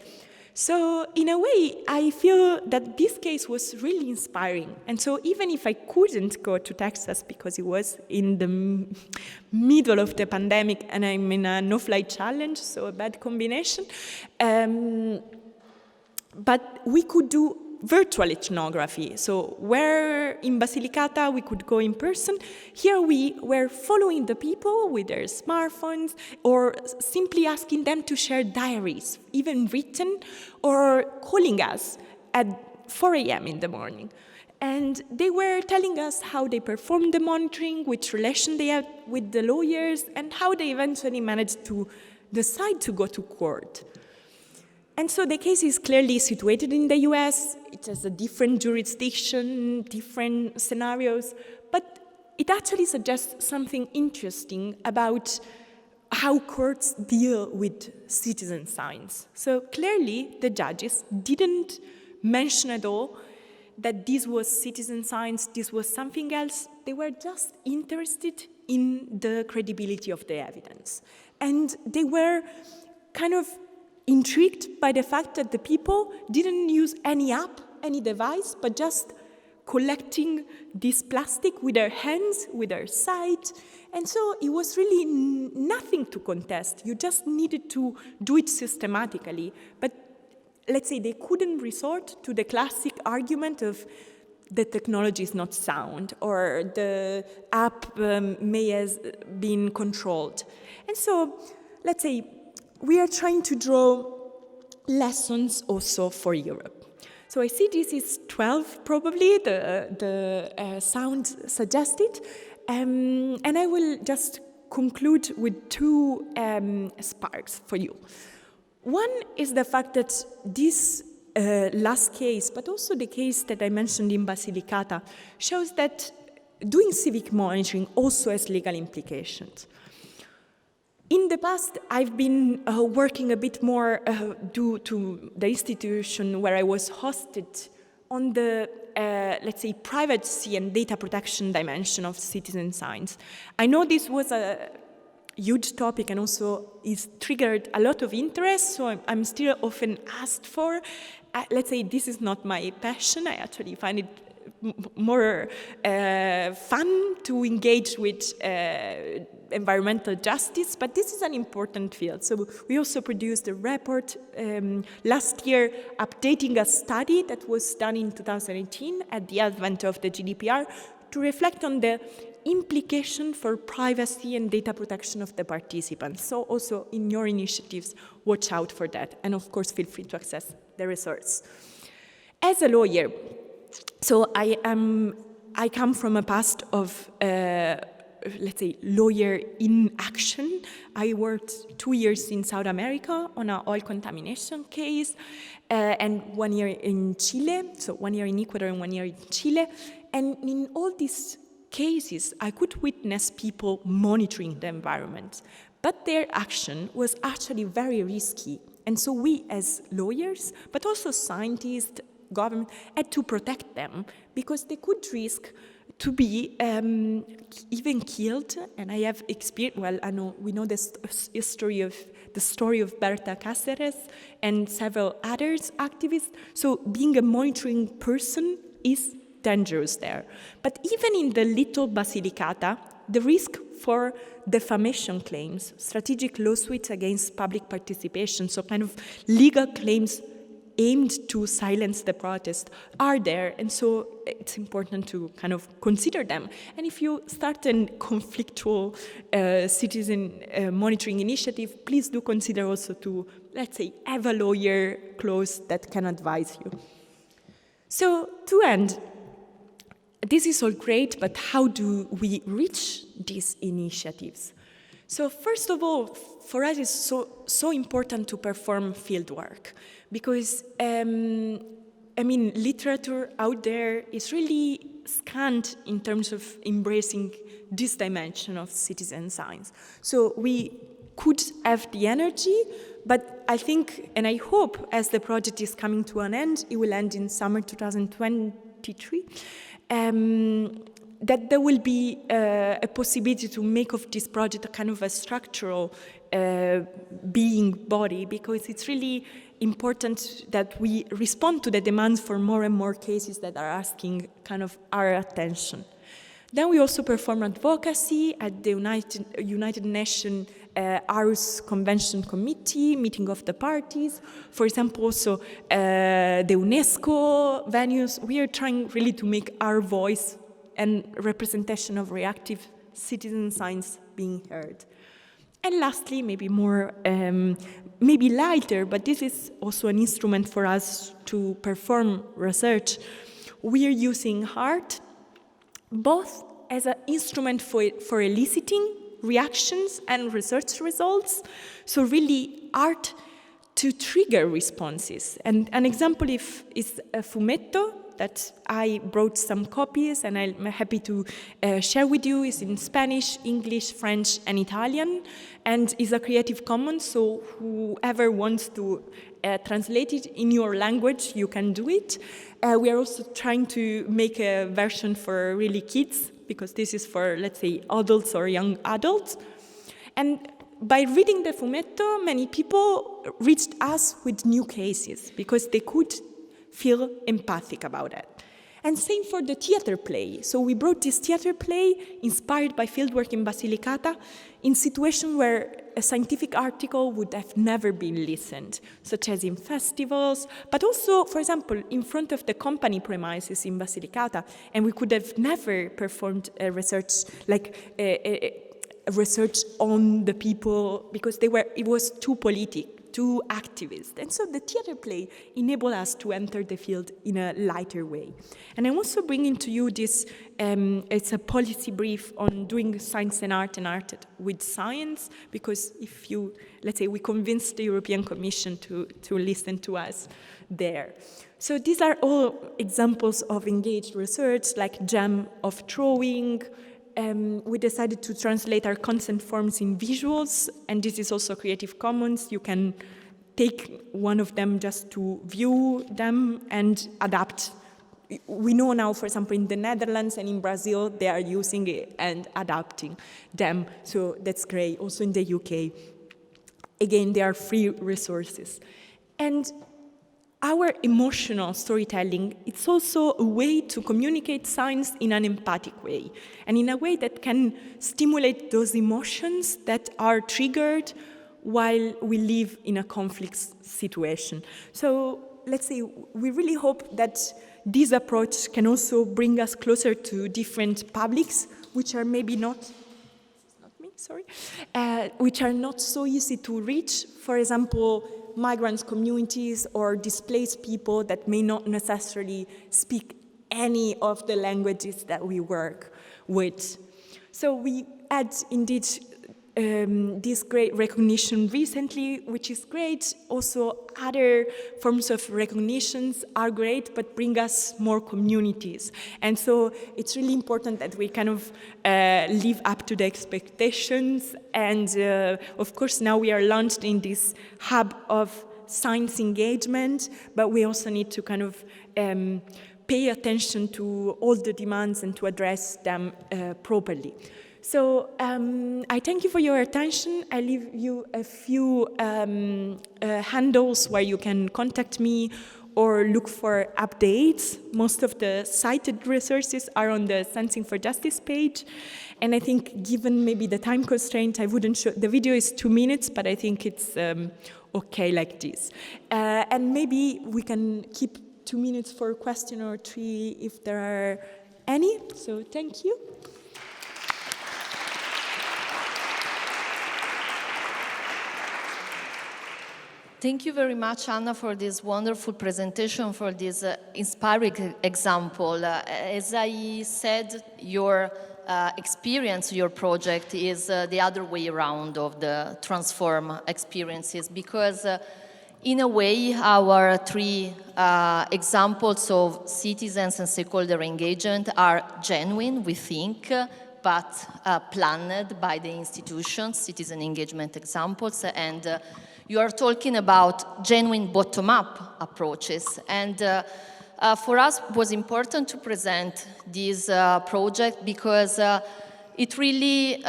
So in a way, I feel that this case was really inspiring. And so even if I couldn't go to Texas because it was in the middle of the pandemic and I'm in a no-fly challenge, so a bad combination, but we could do virtual ethnography. So where in Basilicata we could go in person, here we were following the people with their smartphones or simply asking them to share diaries, even written, or calling us at 4 a.m. in the morning. And they were telling us how they performed the monitoring, which relation they had with the lawyers, and how they eventually managed to decide to go to court. And so the case is clearly situated in the US. It has a different jurisdiction, different scenarios, but it actually suggests something interesting about how courts deal with citizen science. So clearly, the judges didn't mention at all that this was citizen science, this was something else. They were just interested in the credibility of the evidence. And they were kind of intrigued by the fact that the people didn't use any app, any device, but just collecting this plastic with their hands, with their sight. And so it was really nothing to contest. You just needed to do it systematically. But let's say they couldn't resort to the classic argument of the technology is not sound or the app may have been controlled. And so let's say we are trying to draw lessons also for Europe. So I see this is 12 probably, the sound suggested. And I will just conclude with two sparks for you. One is the fact that this last case, but also the case that I mentioned in Basilicata, shows that doing civic monitoring also has legal implications. In the past, I've been working a bit more due to the institution where I was hosted on the, let's say, privacy and data protection dimension of citizen science. I know this was a huge topic and also it's triggered a lot of interest, so I'm still often asked for. Let's say this is not my passion. I actually find it more fun to engage with environmental justice, but this is an important field. So we also produced a report last year updating a study that was done in 2018 at the advent of the GDPR to reflect on the implication for privacy and data protection of the participants. So also in your initiatives, watch out for that. And of course, feel free to access the resource. As a lawyer, so I come from a past of, let's say, lawyer in action. I worked 2 years in South America on an oil contamination case, and 1 year in Chile, so 1 year in Ecuador and 1 year in Chile. And in all these cases, I could witness people monitoring the environment, but their action was actually very risky. And so we as lawyers, but also scientists, government, had to protect them because they could risk to be even killed. And I have experienced, well, we know the story of Berta Cáceres and several others activists. So being a monitoring person is dangerous there. But even in the little Basilicata, the risk for defamation claims, strategic lawsuits against public participation, so kind of legal claims aimed to silence the protest are there, and so it's important to kind of consider them. And if you start a conflictual citizen monitoring initiative, please do consider also to, let's say, have a lawyer close that can advise you. So to end, this is all great, but how do we reach these initiatives? So first of all, for us it's so important to perform field work because, literature out there is really scant in terms of embracing this dimension of citizen science. So we could have the energy, but I think, and I hope, as the project is coming to an end, it will end in summer 2023, that there will be a possibility to make of this project a kind of a structural being body, because it's really important that we respond to the demands for more and more cases that are asking kind of our attention. Then we also perform advocacy at the United Nations Aarhus Convention Committee, meeting of the parties. For example, also the UNESCO venues. We are trying really to make our voice and representation of reactive citizen science being heard. And lastly, maybe more, maybe lighter, but this is also an instrument for us to perform research. We are using art both as an instrument for eliciting reactions and research results. So really art to trigger responses. And an example is a fumetto that I brought some copies and I'm happy to share with you. It's in Spanish, English, French, and Italian, and is a Creative Commons, so whoever wants to translate it in your language, you can do it. We are also trying to make a version for really kids, because this is for, let's say, adults or young adults. And by reading the fumetto, many people reached us with new cases, because they could feel empathic about it. And same for the theater play. So we brought this theater play inspired by fieldwork in Basilicata in situations where a scientific article would have never been listened, such as in festivals, but also, for example, in front of the company premises in Basilicata, and we could have never performed a research, like a research on the people, because it was too politic, too activist. And so the theater play enabled us to enter the field in a lighter way. And I'm also bringing to you this, it's a policy brief on doing science and art with science, because if you, let's say, we convinced the European Commission to listen to us there. So these are all examples of engaged research, like Gem of Drawing. We decided to translate our consent forms in visuals, and this is also Creative Commons. You can take one of them just to view them and adapt. We know now, for example, in the Netherlands and in Brazil, they are using it and adapting them, so that's great. Also in the UK. Again, they are free resources. And our emotional storytelling, it's also a way to communicate science in an empathic way, and in a way that can stimulate those emotions that are triggered while we live in a conflict situation. So let's say we really hope that this approach can also bring us closer to different publics, which are maybe which are not so easy to reach. For example, migrant communities or displaced people that may not necessarily speak any of the languages that we work with. So we had indeed this great recognition recently, which is great. Also, other forms of recognitions are great, but bring us more communities. And so it's really important that we kind of live up to the expectations. And of course, now we are launched in this hub of science engagement, but we also need to kind of pay attention to all the demands and to address them properly. So I thank you for your attention. I leave you a few handles where you can contact me or look for updates. Most of the cited resources are on the Sensing for Justice page. And I think given maybe the time constraint, I wouldn't show, the video is 2 minutes, but I think it's okay like this. And maybe we can keep 2 minutes for a question or 3 if there are any. So thank you. Thank you very much, Anna, for this wonderful presentation, for this inspiring example. As I said, your experience, your project is the other way around of the transform experiences, because in a way, our 3 examples of citizens and stakeholder engagement are genuine, we think, but planned by the institutions, citizen engagement examples, and you are talking about genuine bottom-up approaches. And For us, it was important to present this project because it really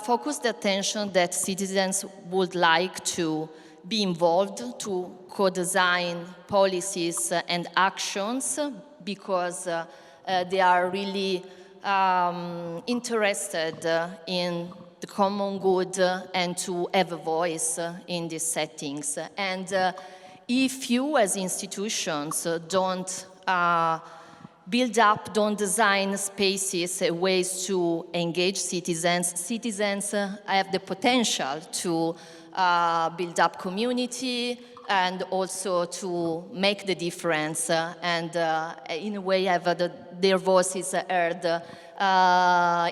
focused the attention that citizens would like to be involved, to co-design policies and actions, because they are really interested in the common good and to have a voice in these settings. And if you as institutions don't build up, don't design spaces, ways to engage citizens, citizens have the potential to build up community and also to make the difference and in a way have their voices heard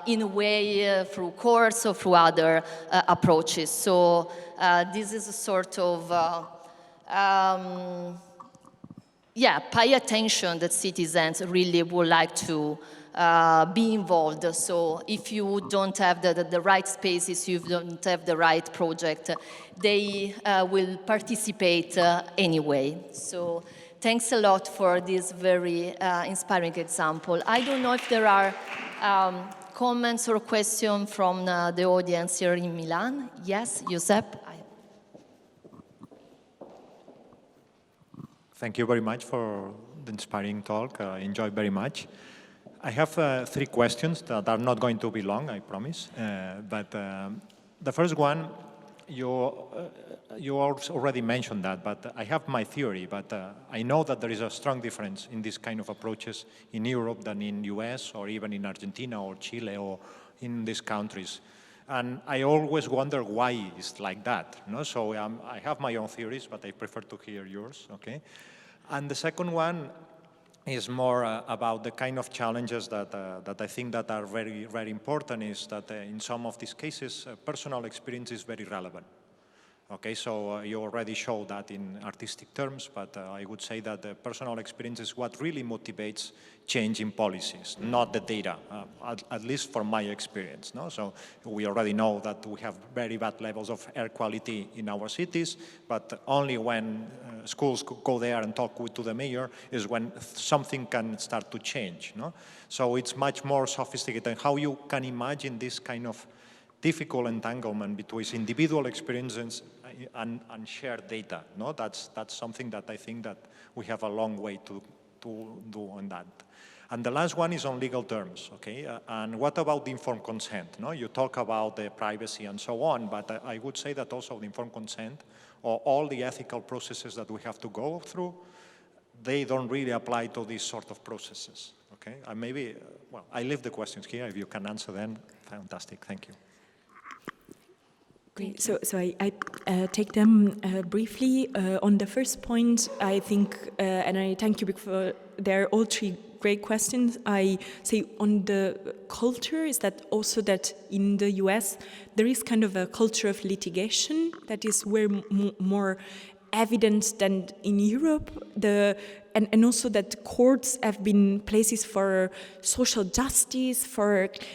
in a way through courts or through other approaches. So this is a sort of pay attention that citizens really would like to be involved. So if you don't have the right spaces, you don't have the right project, they will participate anyway. So thanks a lot for this very inspiring example. I don't know if there are comments or questions from the audience here in Milan. Yes, Giuseppe? Thank you very much for the inspiring talk. I enjoyed very much. I have 3 questions that are not going to be long, I promise. But the first one, you already mentioned that, but I have my theory. But I know that there is a strong difference in this kind of approaches in Europe than in US or even in Argentina or Chile or in these countries. And I always wonder why it's like that. No? So I have my own theories, but I prefer to hear yours. Okay. And the second one is more about the kind of challenges that I think that are very, very important, is that in some of these cases, personal experience is very relevant. Okay, so you already showed that in artistic terms, but I would say that personal experience is what really motivates change in policies, not the data, at least from my experience. No? So we already know that we have very bad levels of air quality in our cities, but only when schools go there and talk to the mayor is when something can start to change. No? So it's much more sophisticated. How you can imagine this kind of difficult entanglement between individual experiences and shared data. No, that's something that I think that we have a long way to do on that. And the last one is on legal terms, okay? And what about the informed consent? No, you talk about the privacy and so on, but I would say that also the informed consent or all the ethical processes that we have to go through, they don't really apply to these sort of processes, okay? And maybe, well, I leave the questions here. If you can answer them, fantastic. Thank you. Great. So I take them briefly. On the first point, I think, and I thank you for they're all 3 great questions. I say on the culture is that also that in the US there is kind of a culture of litigation that is way more evident than in Europe. And also that courts have been places for social justice,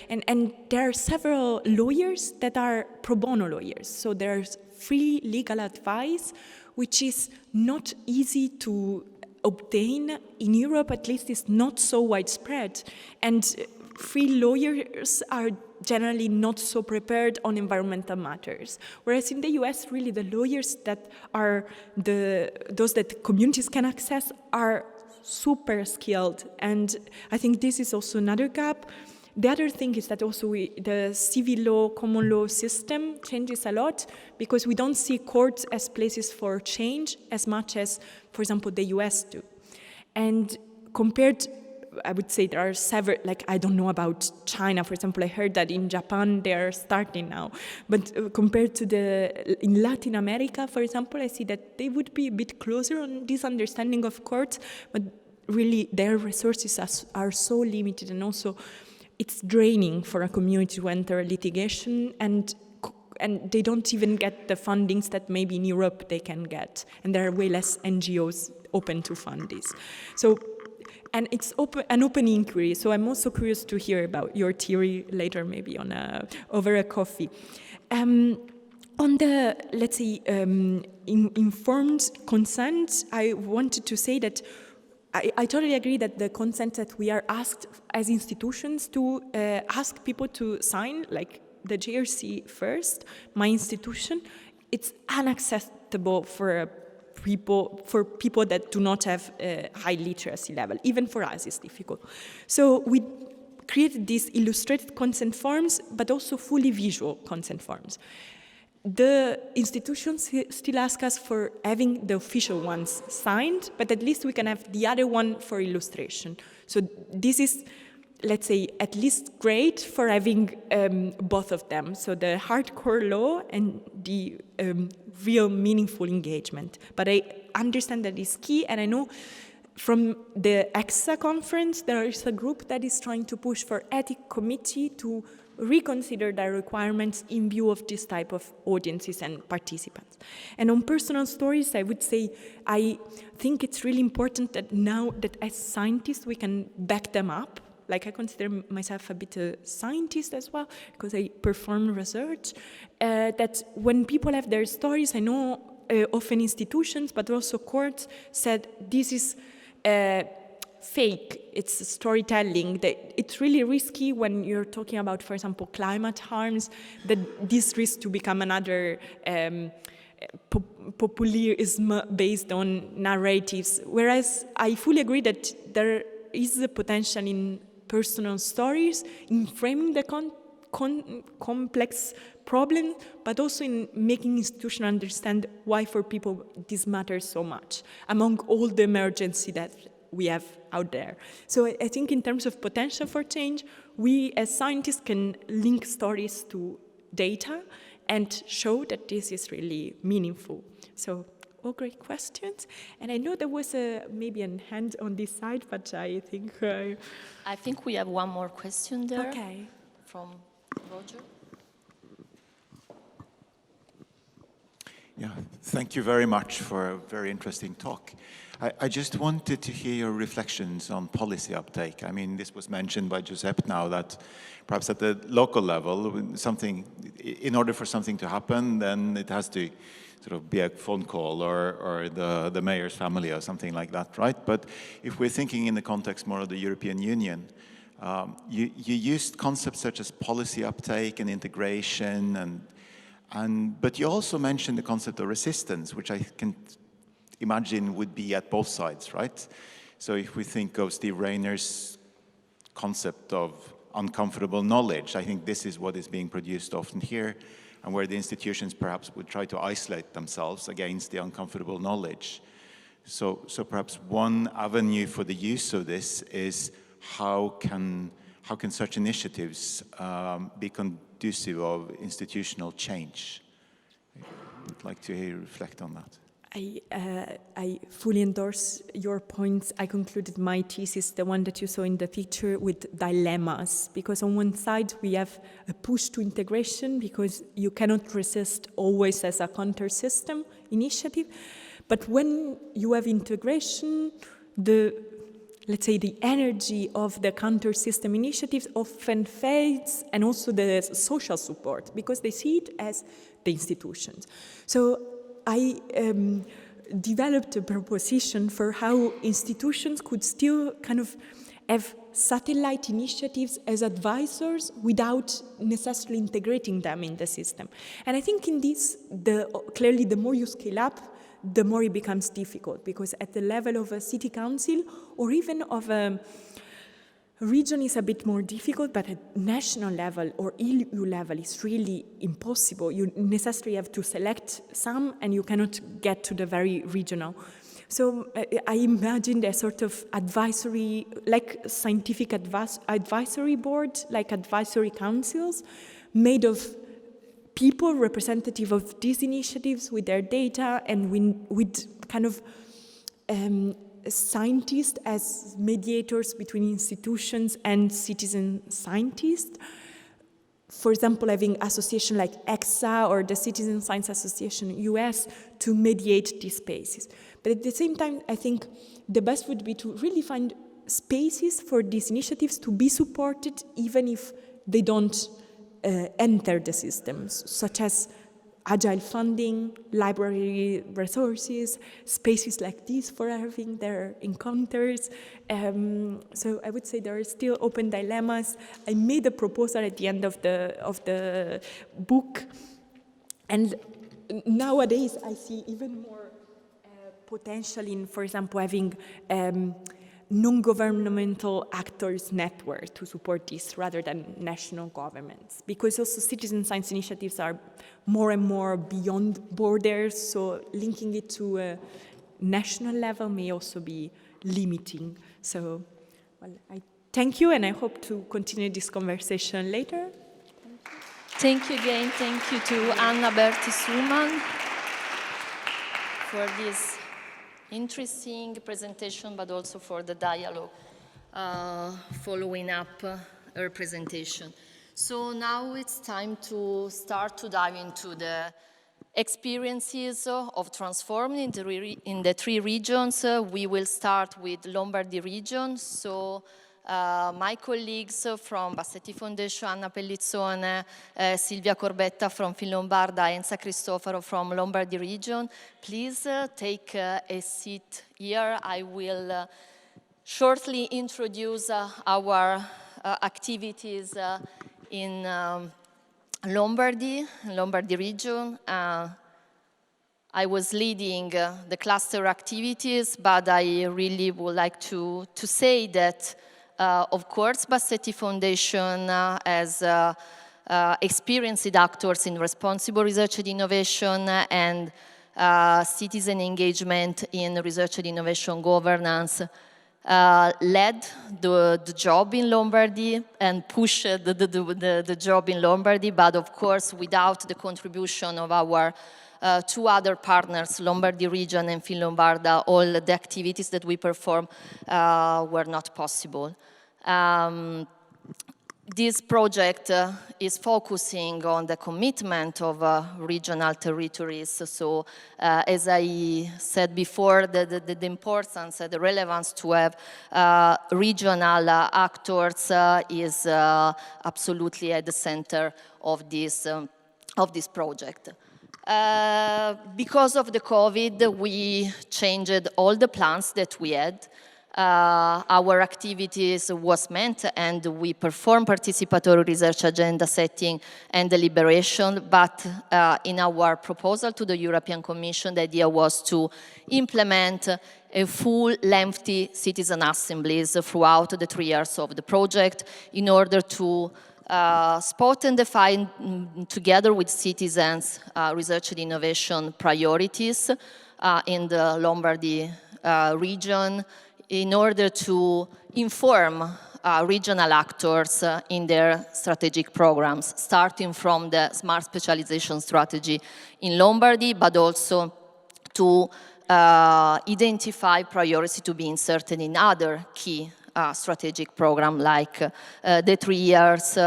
and there are several lawyers that are pro bono lawyers. So there's free legal advice, which is not easy to obtain. In Europe, at least, is not so widespread. And free lawyers are generally not so prepared on environmental matters. Whereas in the US, really the lawyers that are those that communities can access are super skilled. And I think this is also another gap. The other thing is that also the civil law, common law system changes a lot because we don't see courts as places for change as much as, for example, the US do. And compared, I would say there are several, like I don't know about China, for example, I heard that in Japan they are starting now. But compared to in Latin America, for example, I see that they would be a bit closer on this understanding of courts, but really their resources are so limited, and also it's draining for a community to enter litigation, and they don't even get the fundings that maybe in Europe they can get. And there are way less NGOs open to fund this. So, and it's an open inquiry, so I'm also curious to hear about your theory later, maybe over a coffee. On the, let's say, informed consent, I wanted to say that I totally agree that the consent that we are asked as institutions to ask people to sign, like the JRC first, my institution, it's unacceptable for people that do not have a high literacy level. Even for us, it's difficult. So we created these illustrated consent forms, but also fully visual consent forms. The institutions still ask us for having the official ones signed, but at least we can have the other one for illustration. So this is, let's say, at least great for having both of them. So the hardcore law and the real meaningful engagement. But I understand that is key, and I know from the EXA conference, there is a group that is trying to push for ethics committee to reconsider their requirements in view of this type of audiences and participants. And on personal stories, I would say I think it's really important that now that as scientists we can back them up. Like I consider myself a bit a scientist as well, because I perform research, that when people have their stories, I know often institutions, but also courts said this is fake, it's storytelling. It's really risky when you're talking about, for example, climate harms, that this risks to become another populism based on narratives. Whereas I fully agree that there is a potential in personal stories, in framing the complex problem, but also in making institutions understand why for people this matters so much, among all the emergency that we have out there. So I think in terms of potential for change, we as scientists can link stories to data and show that this is really meaningful. So all great questions. And I know there was maybe a hand on this side, but I think... I think we have one more question there. Okay. From Roger. Yeah, thank you very much for a very interesting talk. I just wanted to hear your reflections on policy uptake. I mean, this was mentioned by Giuseppe now, that perhaps at the local level, in order for something to happen, then it has to sort of be a phone call or the mayor's family or something like that, right? But if we're thinking in the context more of the European Union, you used concepts such as policy uptake and integration, but you also mentioned the concept of resistance, which I can imagine would be at both sides, right? So if we think of Steve Rayner's concept of uncomfortable knowledge, I think this is what is being produced often here, and where the institutions perhaps would try to isolate themselves against the uncomfortable knowledge. So perhaps one avenue for the use of this is how can such initiatives be conducive of institutional change? I'd like to hear you reflect on that. I fully endorse your points. I concluded my thesis, the one that you saw in the picture, with dilemmas. Because on one side, we have a push to integration, because you cannot resist always as a counter-system initiative. But when you have integration, let's say the energy of the counter-system initiatives often fades, and also the social support, because they see it as the institutions. So I developed a proposition for how institutions could still kind of have satellite initiatives as advisors without necessarily integrating them in the system. And I think in this, clearly the more you scale up, the more it becomes difficult, because at the level of a city council or even of a region is a bit more difficult, but at national level or EU level it's really impossible. You necessarily have to select some, and you cannot get to the very regional. So I imagined a sort of advisory, like scientific advisory board, like advisory councils, made of people representative of these initiatives with their data, and with kind of scientists as mediators between institutions and citizen scientists. For example, having association like EXA or the Citizen Science Association US to mediate these spaces. But at the same time, I think the best would be to really find spaces for these initiatives to be supported even if they don't enter the systems, such as agile funding, library resources, spaces like this for having their encounters. So I would say there are still open dilemmas. I made a proposal at the end of the book, and nowadays I see even more potential in, for example, having non-governmental actors network to support this rather than national governments, because also citizen science initiatives are more and more beyond borders, so linking it to a national level may also be limiting. So, well, I thank you, and I hope to continue this conversation later. Thank you again. Thank you to Anna, Berti, Suman for this interesting presentation, but also for the dialogue following up her presentation. So now it's time to start to dive into the experiences of transforming in the three regions. We will start with Lombardy region. So my colleagues from Bassetti Foundation, Anna Pellizzone, Silvia Corbetta from Finlombarda, and Enza Cristofaro from Lombardy region, please take a seat here. I will shortly introduce our activities in Lombardy region. I was leading the cluster activities, but I really would like to say that of course, Bassetti Foundation has experienced actors in responsible research and innovation and citizen engagement in research and innovation governance, led the job in Lombardy and pushed the job in Lombardy, but of course, without the contribution of our two other partners, Lombardy region and Finlombarda, all the activities that we perform were not possible. This project is focusing on the commitment of regional territories. So as I said before, the importance, the relevance to have regional actors is absolutely at the center of this project. Because of the COVID, we changed all the plans that we had. Our activities was meant, and we perform participatory research agenda setting and deliberation, but in our proposal to the European Commission, the idea was to implement a full-lengthy citizen assemblies throughout the 3 years of the project in order to spot and define together with citizens research and innovation priorities in the Lombardy region in order to inform regional actors in their strategic programs, starting from the smart specialization strategy in Lombardy, but also to identify priorities to be inserted in other key strategic program like the 3 years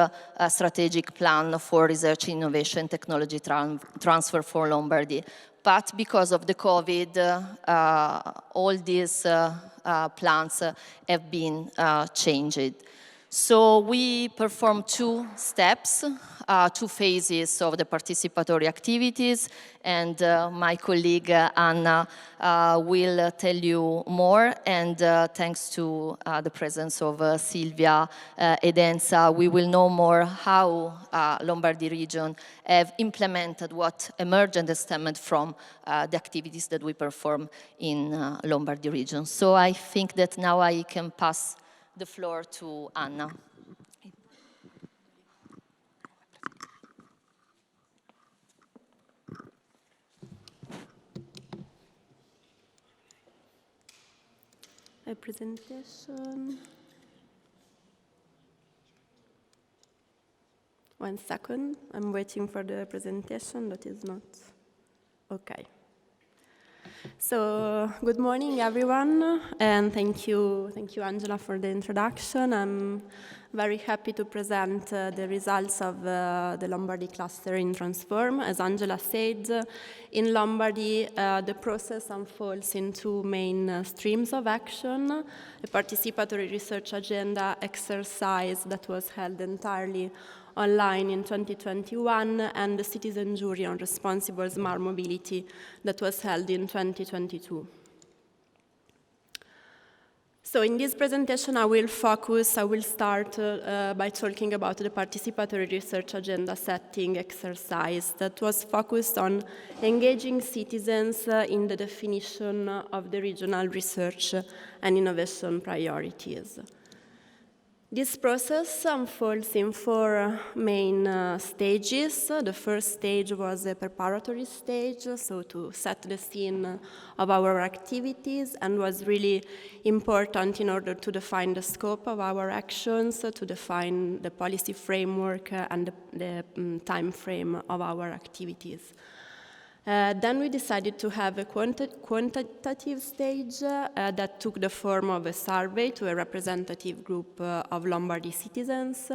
strategic plan for research, innovation, technology transfer for Lombardy. But because of the COVID, all these plans have been changed. So we performed 2 steps, 2 phases of the participatory activities, and my colleague Anna will tell you more, and thanks to the presence of Silvia and Enza, we will know more how Lombardy region have implemented what emerged and stemmed from the activities that we perform in Lombardy region. So I think that now I can pass the floor to Anna. A presentation. 1 second. I'm waiting for the presentation, that is not okay. So, good morning, everyone, and thank you, Angela, for the introduction. I'm very happy to present the results of the Lombardy cluster in Transform. As Angela said, in Lombardy, the process unfolds in two main streams of action: a participatory research agenda exercise that was held entirely online in 2021, and the citizen jury on responsible smart mobility that was held in 2022. So in this presentation, I will start by talking about the Participatory Research Agenda Setting exercise that was focused on engaging citizens in the definition of the regional research and innovation priorities. This process unfolds in four main stages. The first stage was a preparatory stage, so to set the scene of our activities, and was really important in order to define the scope of our actions, to define the policy framework and the time frame of our activities. Then we decided to have a quantitative stage that took the form of a survey to a representative group of Lombardy citizens,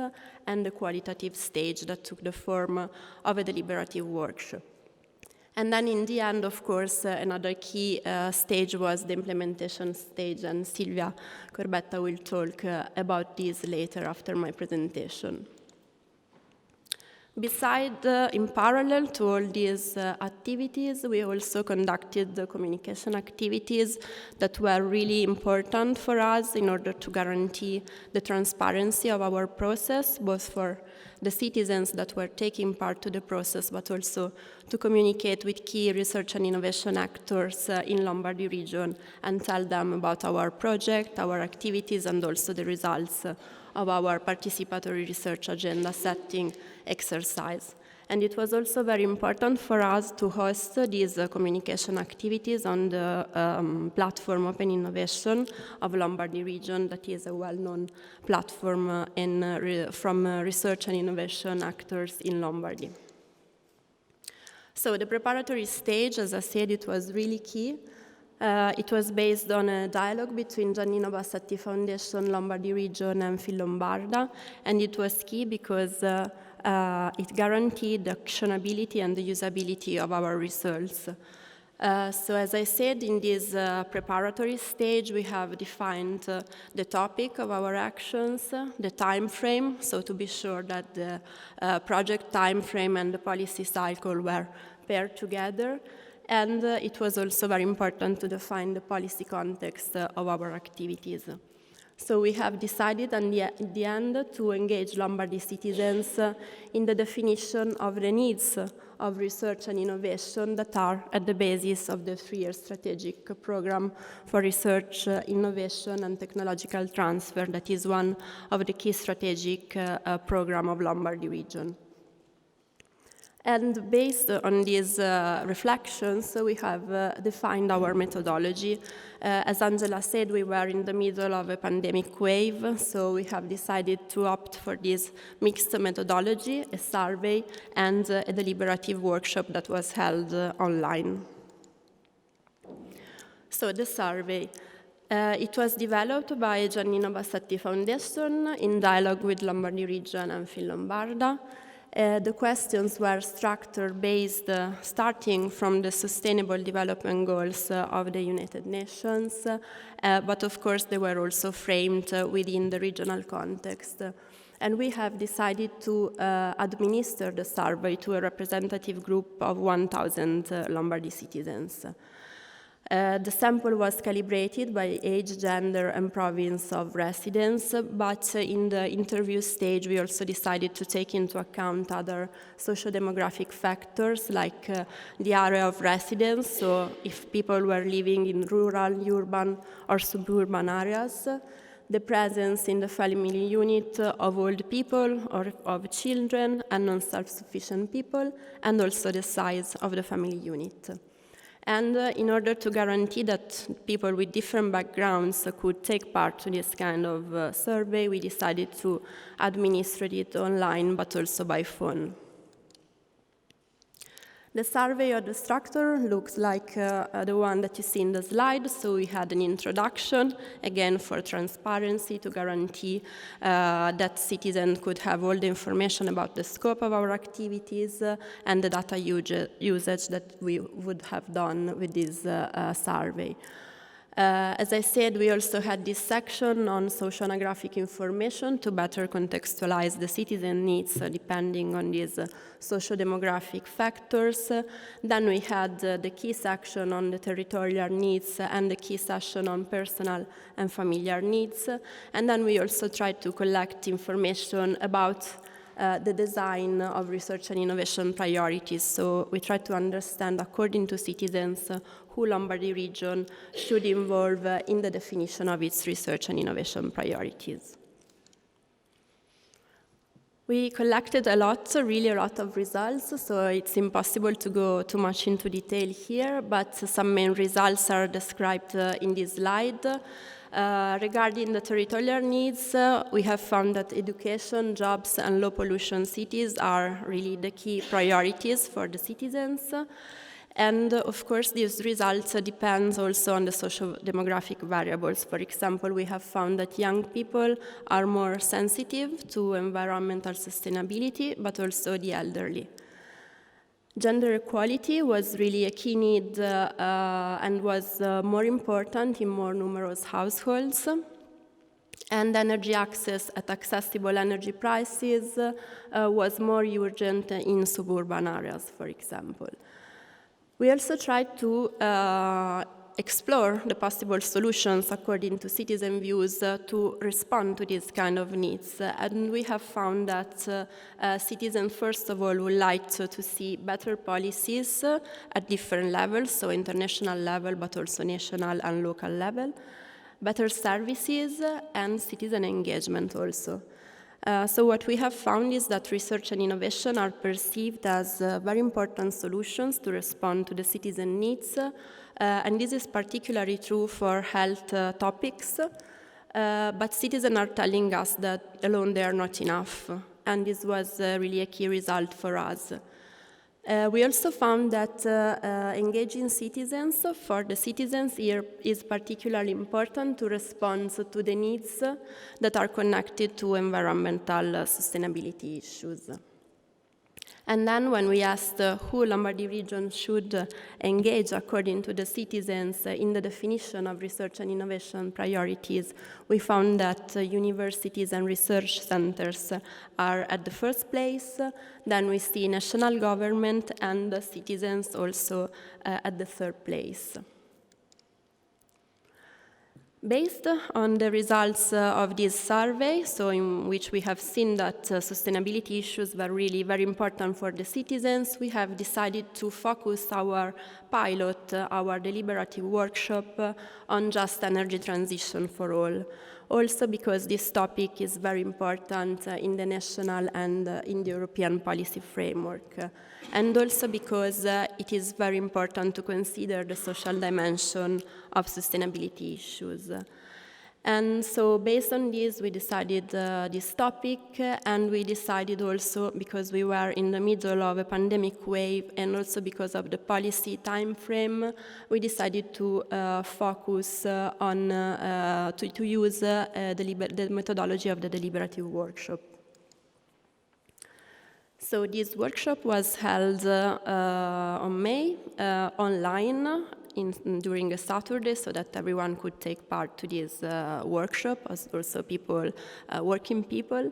and the qualitative stage that took the form of a deliberative workshop. And then in the end, of course, another key stage was the implementation stage, and Silvia Corbetta will talk about this later after my presentation. Besides, in parallel to all these activities, we also conducted the communication activities that were really important for us in order to guarantee the transparency of our process, both for the citizens that were taking part to the process, but also to communicate with key research and innovation actors in Lombardy region and tell them about our project, our activities, and also the results of our participatory research agenda setting exercise. And it was also very important for us to host these communication activities on the platform Open Innovation of Lombardy region, that is a well-known platform from research and innovation actors in Lombardy. So the preparatory stage, as I said, it was really key. It was based on a dialogue between Bassetti Foundation, Lombardy region, and Phil Lombarda, and it was key because it guaranteed the actionability and the usability of our results. So as I said, in this preparatory stage, we have defined the topic of our actions, the time frame, so to be sure that the project time frame and the policy cycle were paired together. And it was also very important to define the policy context of our activities. So we have decided at the end to engage Lombardy citizens in the definition of the needs of research and innovation that are at the basis of the 3-year strategic program for research, innovation, and technological transfer. That is one of the key strategic program of Lombardy region. And based on these reflections, we have defined our methodology. As Angela said, we were in the middle of a pandemic wave, so we have decided to opt for this mixed methodology, a survey, and a deliberative workshop that was held online. So the survey. It was developed by Bassetti Foundation in dialogue with Lombardy region and Phil Lombarda. The questions were structured based, starting from the Sustainable Development Goals of the United Nations, but of course they were also framed within the regional context. And we have decided to administer the survey to a representative group of 1,000 Lombardy citizens. The sample was calibrated by age, gender, and province of residence, but in the interview stage, we also decided to take into account other socio-demographic factors like the area of residence, so if people were living in rural, urban, or suburban areas, the presence in the family unit of old people or of children and non-self-sufficient people, and also the size of the family unit. And in order to guarantee that people with different backgrounds could take part in this kind of survey, we decided to administer it online, but also by phone. The survey of the structure looks like the one that you see in the slide. So we had an introduction, again for transparency, to guarantee that citizens could have all the information about the scope of our activities and the data usage that we would have done with this survey. As I said, we also had this section on socioethnographic information to better contextualize the citizen needs depending on these socio-demographic factors. Then we had the key section on the territorial needs and the key section on personal and familiar needs. And then we also tried to collect information about the design of research and innovation priorities. So we try to understand, according to citizens, who Lombardy region should involve in the definition of its research and innovation priorities. We collected really a lot of results, so it's impossible to go too much into detail here, but some main results are described in this slide. Regarding the territorial needs, we have found that education, jobs, and low pollution cities are really the key priorities for the citizens. And of course, these results depend also on the social demographic variables. For example, we have found that young people are more sensitive to environmental sustainability, but also the elderly. Gender equality was really a key need and was more important in more numerous households. And energy access at accessible energy prices was more urgent in suburban areas, for example. We also tried to explore the possible solutions according to citizen views to respond to these kind of needs. And we have found that citizens, first of all, would like to see better policies at different levels, so international level, but also national and local level, better services, and citizen engagement also. So what we have found is that research and innovation are perceived as very important solutions to respond to the citizen needs, and this is particularly true for health topics, but citizens are telling us that alone they are not enough, and this was really a key result for us. We also found that engaging citizens, for the citizens here, is particularly important to respond to the needs that are connected to environmental sustainability issues. And then when we asked who Lombardy region should engage according to the citizens in the definition of research and innovation priorities, we found that universities and research centers are at the first place. Then we see national government and citizens also at the third place. Based on the results of this survey, so in which we have seen that sustainability issues were really very important for the citizens, we have decided to focus our pilot, our deliberative workshop, on just energy transition for all. Also because this topic is very important in the national and in the European policy framework. And also because it is very important to consider the social dimension of sustainability issues. And so based on this, we decided this topic, and we decided also, because we were in the middle of a pandemic wave and also because of the policy time frame, we decided to focus on, to use the methodology of the deliberative workshop. So this workshop was held on May, online, during a Saturday, so that everyone could take part to this workshop, as also people, working people.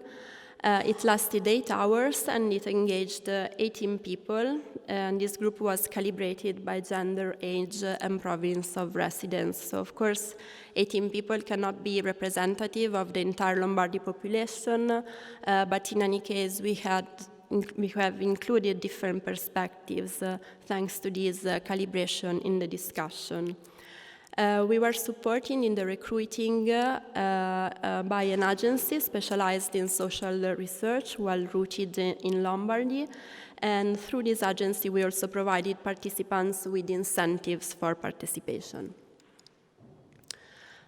It lasted 8 hours, and it engaged 18 people, and this group was calibrated by gender, age, and province of residence. So, of course, 18 people cannot be representative of the entire Lombardy population, but in any case, we have included different perspectives thanks to this calibration in the discussion. We were supporting in the recruiting by an agency specialized in social research, well rooted in Lombardy, and through this agency we also provided participants with incentives for participation.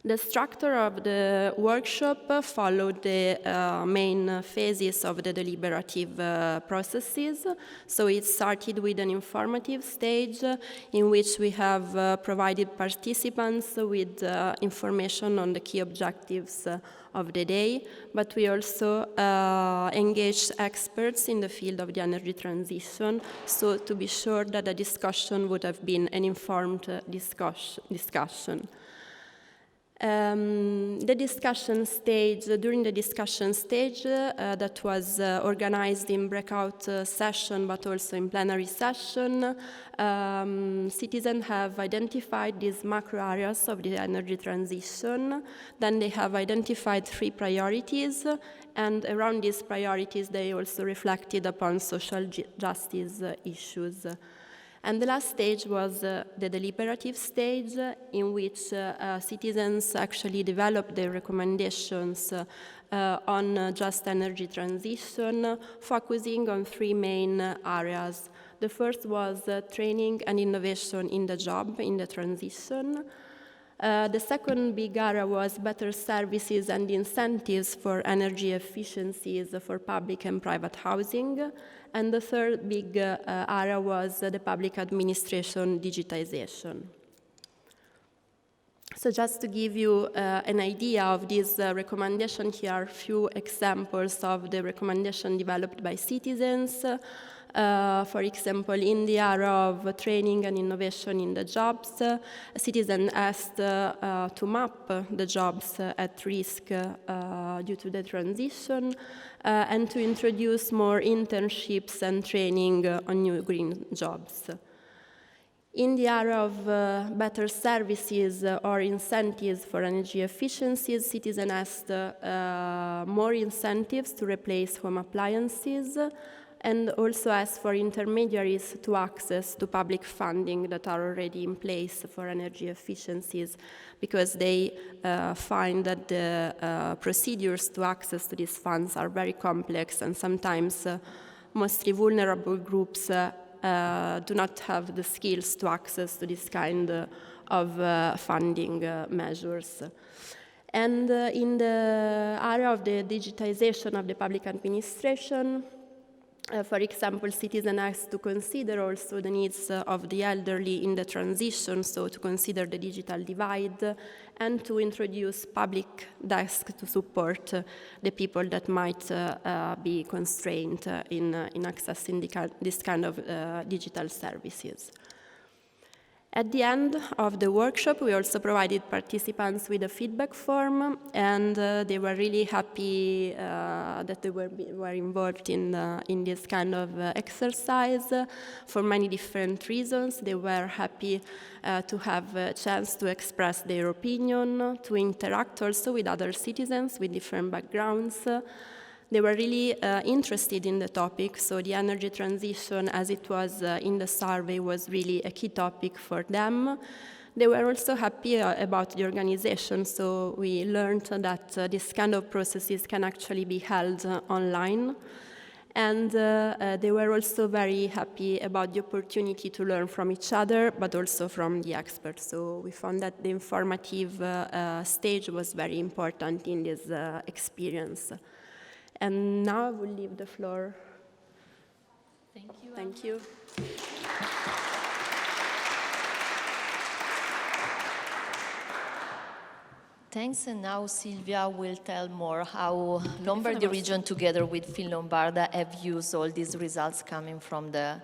The structure of the workshop followed the main phases of the deliberative processes. So it started with an informative stage in which we have provided participants with information on the key objectives of the day, but we also engaged experts in the field of the energy transition, so to be sure that the discussion would have been an informed discussion. The discussion stage, during the discussion stage that was organized in breakout session but also in plenary session, citizens have identified these macro areas of the energy transition. Then they have identified 3 priorities, and around these priorities they also reflected upon social justice issues. And the last stage was the deliberative stage, in which citizens actually developed their recommendations on just energy transition, focusing on 3 main areas. The first was training and innovation in the job, in the transition. The second big area was better services and incentives for energy efficiencies for public and private housing. And the third big area was the public administration digitization. So just to give you an idea of this recommendation, here are a few examples of the recommendation developed by citizens. For example, in the area of training and innovation in the jobs, a citizen asked to map the jobs at risk due to the transition and to introduce more internships and training on new green jobs. In the area of better services or incentives for energy efficiencies, citizens asked more incentives to replace home appliances, and also asked for intermediaries to access to public funding that are already in place for energy efficiencies, because they find that the procedures to access to these funds are very complex, and sometimes mostly vulnerable groups do not have the skills to access to this kind of funding measures. And in the area of the digitization of the public administration, for example, citizens asked to consider also the needs of the elderly in the transition, so to consider the digital divide, and to introduce public desks to support the people that might be constrained in accessing this kind of digital services. At the end of the workshop, we also provided participants with a feedback form, and they were really happy that they were involved in this kind of exercise for many different reasons. They were happy to have a chance to express their opinion, to interact also with other citizens with different backgrounds. They were really interested in the topic, so the energy transition, as it was in the survey, was really a key topic for them. They were also happy about the organization, so we learned that this kind of processes can actually be held online. And they were also very happy about the opportunity to learn from each other, but also from the experts. So we found that the informative stage was very important in this experience. And now I will leave the floor. Thank you. Thank you. Thanks, and now Silvia will tell more how Lombardy region together with Lombarda have used all these results coming from the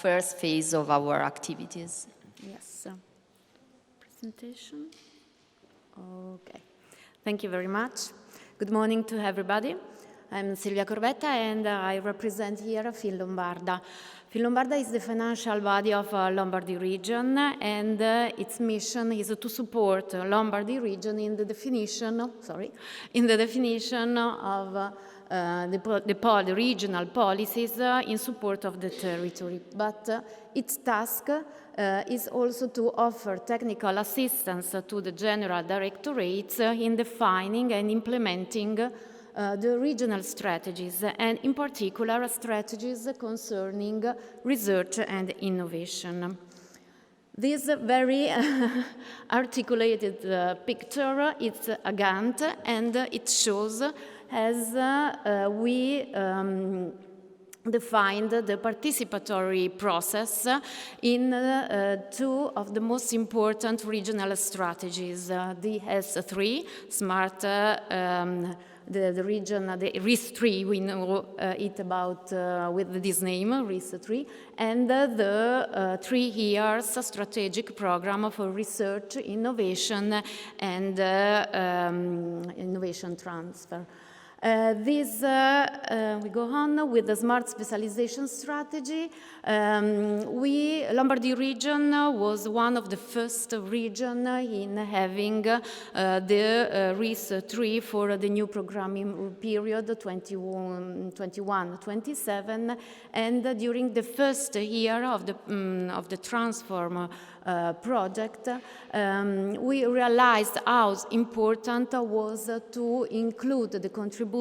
first phase of our activities. Yes. Presentation. Okay. Thank you very much. Good morning to everybody. I'm Silvia Corbetta, and I represent here Lombarda. Lombarda is the financial body of Lombardy region, and its mission is to support Lombardy region in the definition of the regional policies in support of the territory. But its task is also to offer technical assistance to the general directorates in defining and implementing the regional strategies, and in particular strategies concerning research and innovation. This very articulated picture, it's a Gantt, and it shows as we defined the participatory process in two of the most important regional strategies, the S3, smart, the region, the RIS3, we know it about with this name, RIS3, and the 3 years strategic program for research, innovation, and innovation transfer. We go on with the smart specialization strategy. Lombardy region was one of the first region in having the RIS3 for the new programming period 21-27, and during the first year of the Transform project, we realized how important was to include the contribution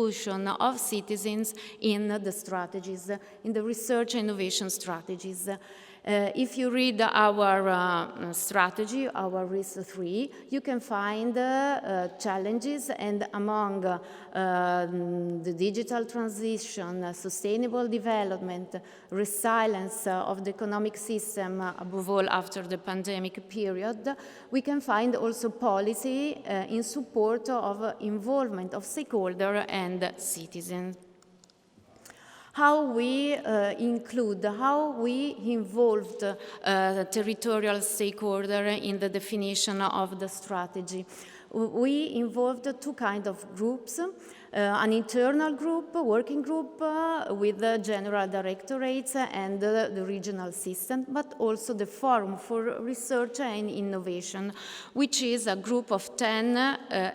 of citizens in the strategies, in the research and innovation strategies. If you read our strategy, our RIS3, you can find challenges, and among the digital transition, sustainable development, resilience of the economic system, above all after the pandemic period, we can find also policy in support of involvement of stakeholders and citizens. How we involved territorial stakeholders in the definition of the strategy. We involved 2 kinds of groups, an internal group, working group with the general directorates and the regional system, but also the Forum for Research and Innovation, which is a group of 10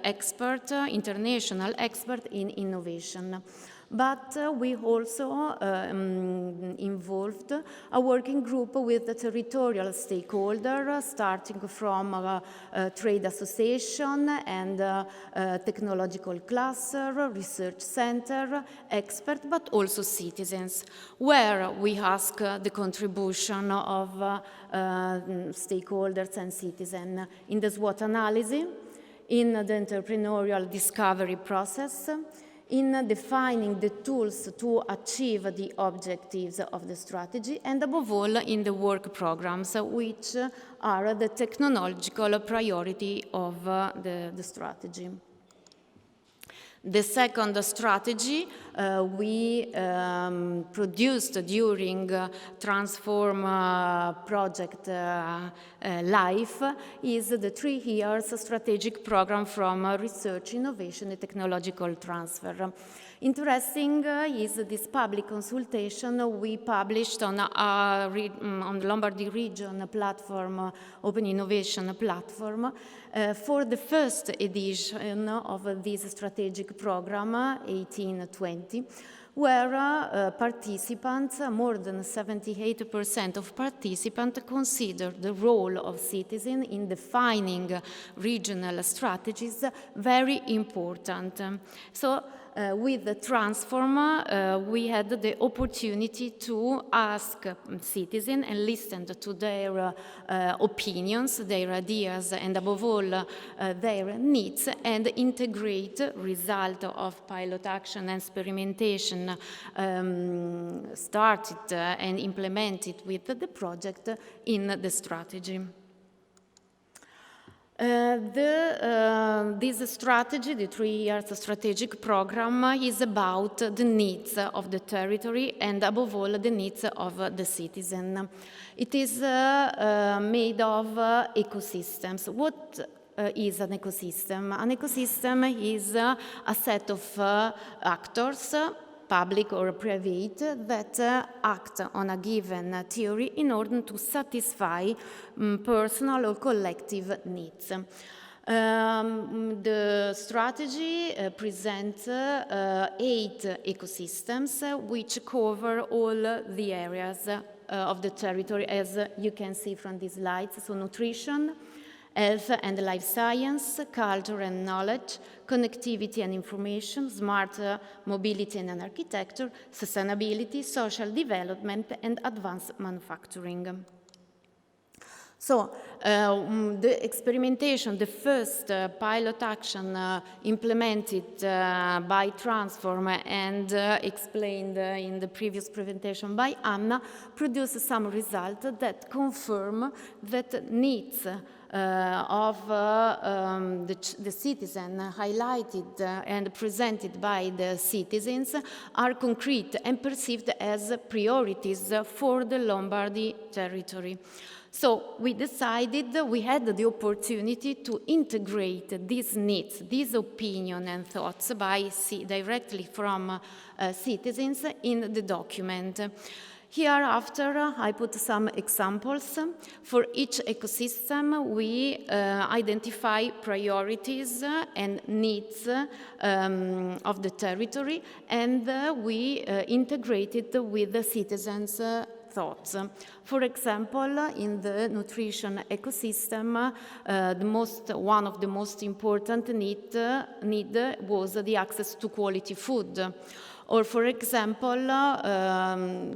experts, international experts in innovation. But we also involved a working group with the territorial stakeholders, starting from a trade association and technological cluster, research center, experts, but also citizens, where we ask the contribution of stakeholders and citizens in the SWOT analysis, in the entrepreneurial discovery process, in defining the tools to achieve the objectives of the strategy, and above all in the work programs, which are the technological priority of the strategy. The second strategy we produced during Transform project life is the 3 years strategic program from research, innovation, and technological transfer. Interesting is this public consultation we published on the Lombardy region platform, Open Innovation platform, for the first edition of this strategic program, 18-20, where participants, more than 78% of participants, consider the role of citizens in defining regional strategies very important. So with the Transform, we had the opportunity to ask citizens and listen to their opinions, their ideas, and above all, their needs, and integrate result of pilot action and experimentation started and implemented with the project in the strategy. This strategy, the 3 years strategic program, is about the needs of the territory and above all the needs of the citizen. It is made of ecosystems. What is an ecosystem? An ecosystem is a set of actors, public or private, that act on a given theory in order to satisfy personal or collective needs. The strategy presents 8 ecosystems which cover all the areas of the territory, as you can see from these slides. So nutrition, health and life science, culture and knowledge, connectivity and information, smart mobility and architecture, sustainability, social development, and advanced manufacturing. So the experimentation, the first pilot action implemented by Transform and explained in the previous presentation by Anna, produced some results that confirm that needs of the citizen highlighted and presented by the citizens are concrete and perceived as priorities for the Lombardy territory. So we decided, we had the opportunity to integrate these needs, these opinions and thoughts directly from citizens in the document. Hereafter, I put some examples. For each ecosystem, we identify priorities and needs of the territory, and we integrate it with the citizens' thoughts. For example, in the nutrition ecosystem, one of the most important need was the access to quality food. Or, for example,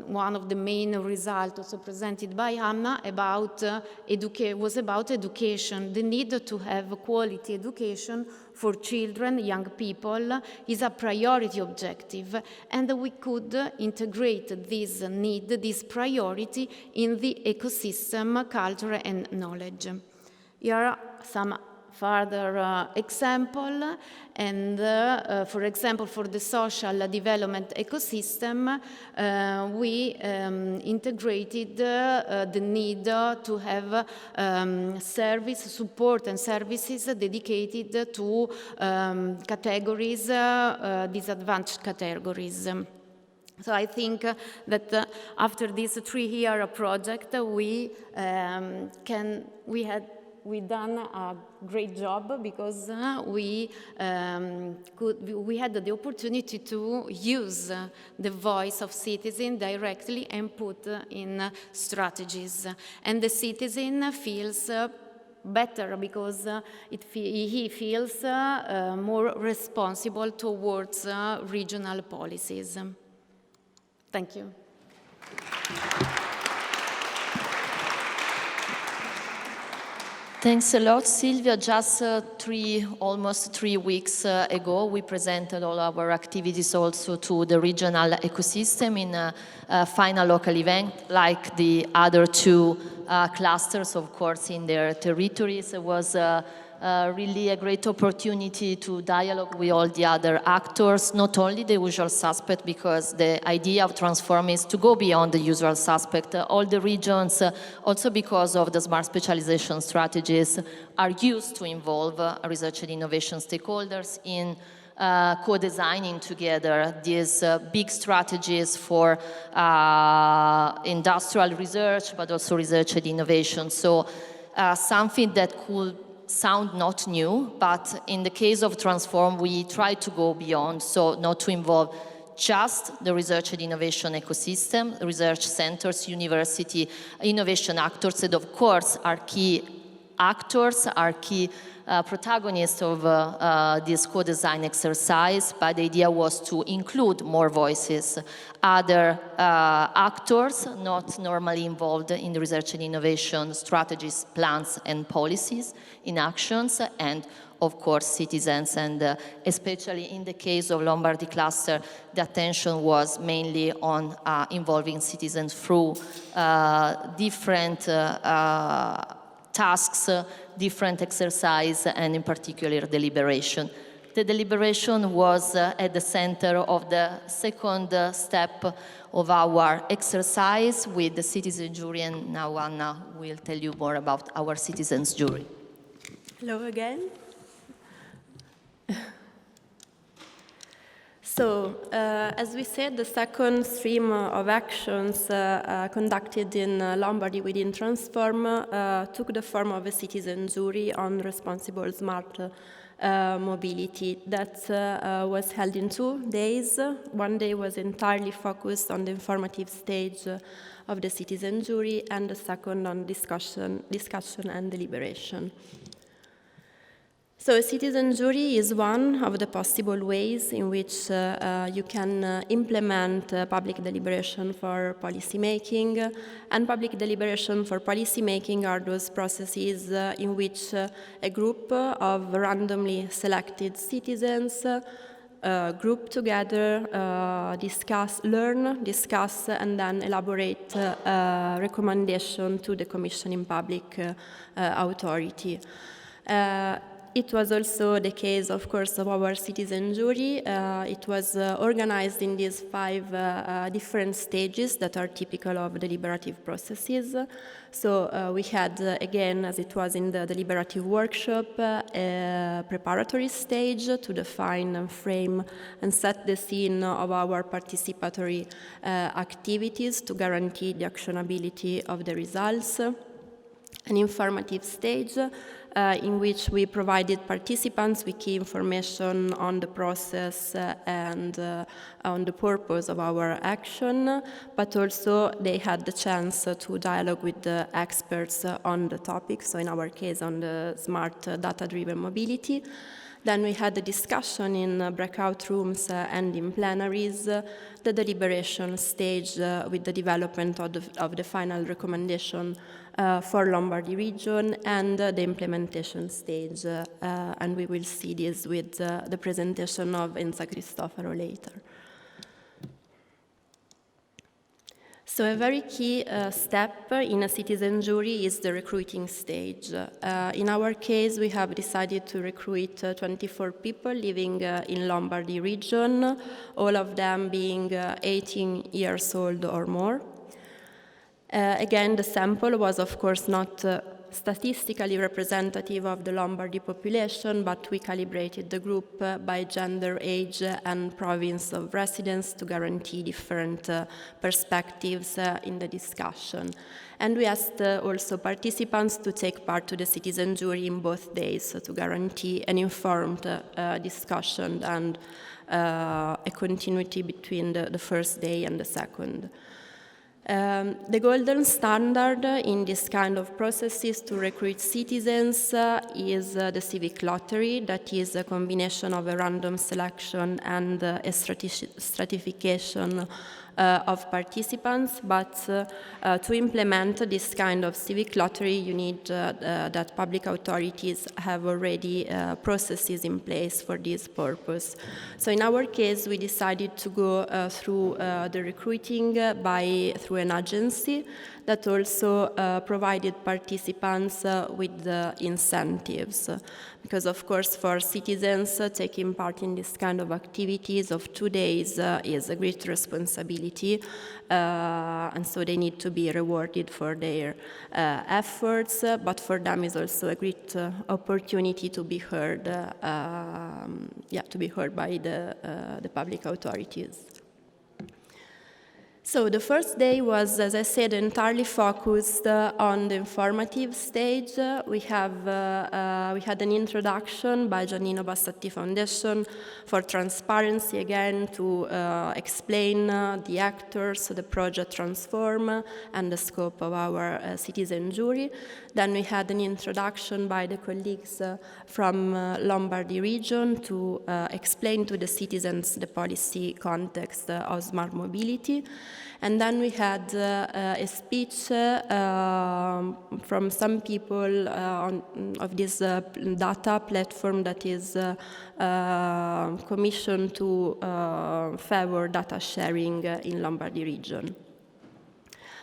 one of the main results also presented by Anna was about education. The need to have quality education for children, young people, is a priority objective, and we could integrate this need, this priority, in the ecosystem, culture, and knowledge. Here are some further example, and for example, for the social development ecosystem, we integrated the need to have support and services dedicated to categories, disadvantaged categories. So I think that after this 3-year project, we done a great job, because we had the opportunity to use the voice of citizen directly and put in strategies. And the citizen feels better, because he feels more responsible towards regional policies. Thank you. Thanks a lot, Silvia. Just almost 3 weeks ago, we presented all our activities also to the regional ecosystem in a final local event, like the other 2 clusters, of course, in their territories. It was really a great opportunity to dialogue with all the other actors, not only the usual suspect, because the idea of Transform is to go beyond the usual suspect. All the regions, also because of the smart specialization strategies, are used to involve research and innovation stakeholders in co-designing together these big strategies for industrial research, but also research and innovation. So something that could sound not new, but in the case of Transform, we try to go beyond, so not to involve just the research and innovation ecosystem, research centers, university, innovation actors, that of course are key actors, are key protagonists of this co-design exercise, but the idea was to include more voices, other actors not normally involved in the research and innovation strategies, plans, and policies, in actions, and of course citizens. And especially in the case of Lombardy cluster, the attention was mainly on involving citizens through different tasks, different exercise, and in particular deliberation. The deliberation was at the center of the second step of our exercise with the citizen jury, and now Anna will tell you more about our citizens jury. Hello again. So, as we said, the second stream of actions conducted in Lombardy within Transform took the form of a citizen jury on responsible smart mobility that was held in 2 days. One day was entirely focused on the informative stage of the citizen jury, and the second on discussion and deliberation. So a citizen jury is one of the possible ways in which you can implement public deliberation for policymaking. And public deliberation for policymaking are those processes in which a group of randomly selected citizens group together, learn, discuss, and then elaborate a recommendation to the commissioning public authority. It was also the case, of course, of our citizen jury. It was organized in these 5 different stages that are typical of deliberative processes. So we had, again, as it was in the deliberative workshop, a preparatory stage to define and frame and set the scene of our participatory activities to guarantee the actionability of the results. An informative stage in which we provided participants with key information on the process and on the purpose of our action, but also they had the chance to dialogue with the experts on the topic, so in our case on the smart data-driven mobility. Then we had a discussion in breakout rooms and in plenaries, the deliberation stage with the development of the final recommendation for Lombardy region, and the implementation stage. And we will see this with the presentation of Enza Cristofaro later. So a very key step in a citizen jury is the recruiting stage. In our case, we have decided to recruit 24 people living in Lombardy region, all of them being 18 years old or more. Again, the sample was, of course, not statistically representative of the Lombardy population, but we calibrated the group by gender, age, and province of residence to guarantee different perspectives in the discussion. And we asked also participants to take part to the citizen jury in both days, so to guarantee an informed discussion and a continuity between the first day and the second. The golden standard in this kind of processes to recruit citizens is the Civic lottery, that is a combination of a random selection and a stratification of participants, but to implement this kind of civic lottery, you need that public authorities have already processes in place for this purpose. So in our case, we decided to go through the recruiting through an agency that also provided participants with the incentives. Because, of course, for citizens, taking part in this kind of activities of 2 days is a great responsibility, and so they need to be rewarded for their efforts, but for them is also a great opportunity to be heard, by the public authorities. So the first day was, as I said, entirely focused on the informative stage. We had an introduction by Bassetti Foundation for transparency, again, to explain the actors, the project Transform, and the scope of our citizen jury. Then we had an introduction by the colleagues from Lombardy region to explain to the citizens the policy context of smart mobility. And then we had a speech from some people of this data platform that is commissioned to favor data sharing in Lombardy region.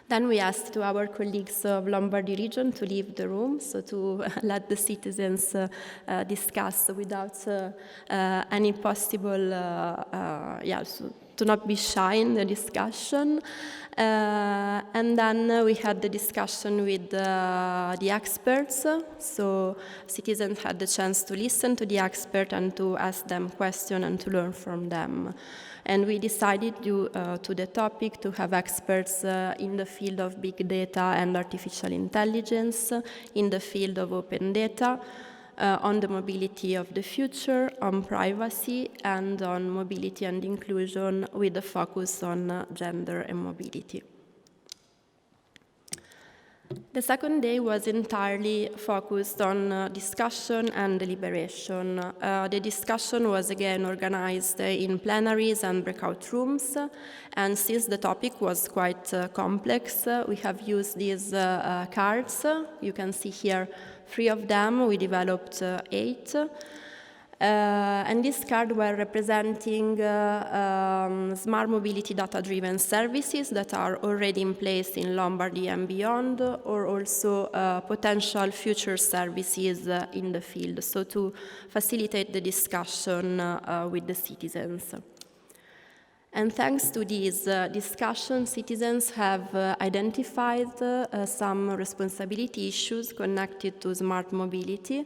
Then we asked to our colleagues of Lombardy region to leave the room, so to let the citizens discuss without any possible, to not be shy in the discussion. And then we had the discussion with the experts, so citizens had the chance to listen to the expert and to ask them questions and to learn from them. And we decided due to the topic to have experts in the field of big data and artificial intelligence, in the field of open data, on the mobility of the future, on privacy, and on mobility and inclusion with a focus on gender and mobility. The second day was entirely focused on discussion and deliberation. The discussion was again organized in plenaries and breakout rooms, and since the topic was quite complex, we have used these cards. You can see here 3 of them. We developed 8. And these cards were representing smart mobility data-driven services that are already in place in Lombardy and beyond, or also potential future services in the field, so to facilitate the discussion with the citizens. And thanks to this discussion, citizens have identified some responsibility issues connected to smart mobility.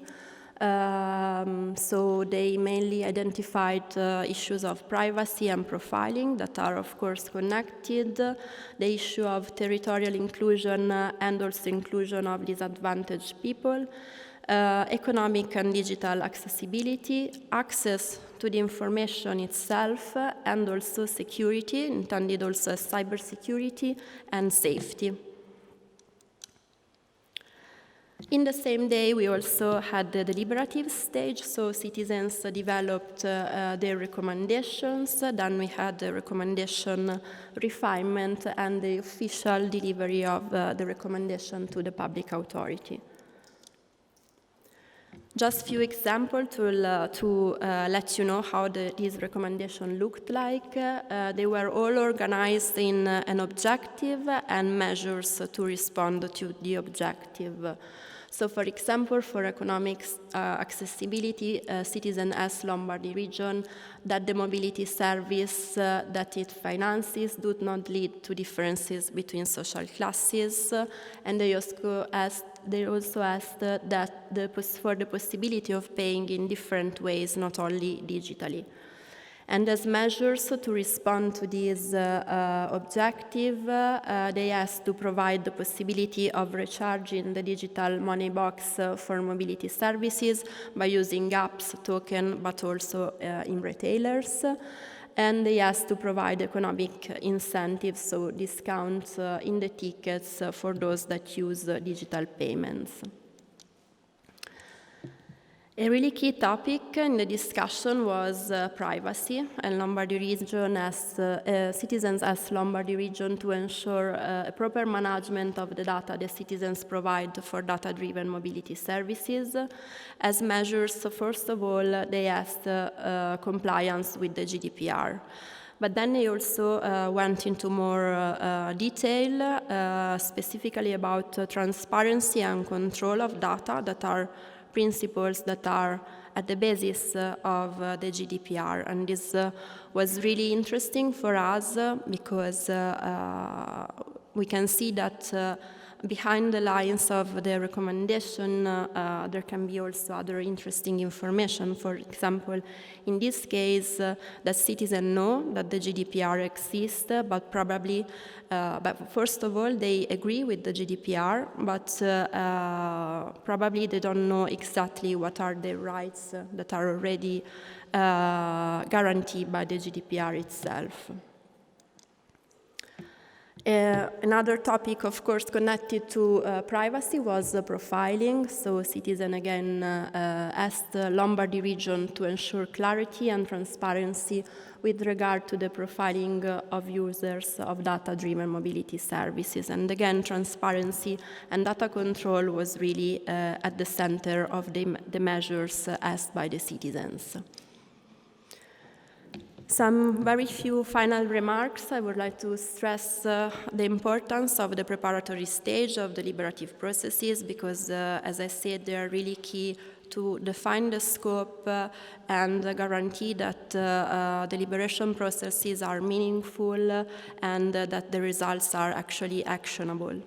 So they mainly identified issues of privacy and profiling that are, of course, connected, the issue of territorial inclusion and also inclusion of disadvantaged people, economic and digital accessibility, access to the information itself, and also security, intended also as cybersecurity, and safety. In the same day, we also had the deliberative stage, so citizens developed their recommendations. Then we had the recommendation refinement and the official delivery of the recommendation to the public authority. Just a few examples to let you know how these recommendations looked like. They were all organized in an objective and measures to respond to the objective. So, for example, for economic accessibility, citizen asked Lombardy region that the mobility service that it finances do not lead to differences between social classes, and they also asked that for the possibility of paying in different ways, not only digitally. And as measures to respond to this objective, they asked to provide the possibility of recharging the digital money box for mobility services by using apps, token, but also in retailers. And they asked to provide economic incentives, so discounts in the tickets for those that use digital payments. A really key topic in the discussion was privacy, and Lombardy region citizens asked Lombardy region to ensure a proper management of the data the citizens provide for data-driven mobility services. As measures, first of all, they asked compliance with the GDPR. But then they also went into more detail, specifically about transparency and control of data that are principles that are at the basis of the GDPR. And this was really interesting for us because we can see that behind the lines of the recommendation, there can be also other interesting information. For example, in this case, that citizens know that the GDPR exists, but probably, but first of all, they agree with the GDPR, but probably they don't know exactly what are the rights that are already guaranteed by the GDPR itself. Another topic, of course, connected to privacy was profiling. So citizens again asked the Lombardy region to ensure clarity and transparency with regard to the profiling of users of data-driven mobility services. And again, transparency and data control was really at the center of the measures asked by the citizens. Some very few final remarks. I would like to stress the importance of the preparatory stage of deliberative processes because, as I said, they are really key to define the scope and guarantee that deliberation processes are meaningful and that the results are actually actionable.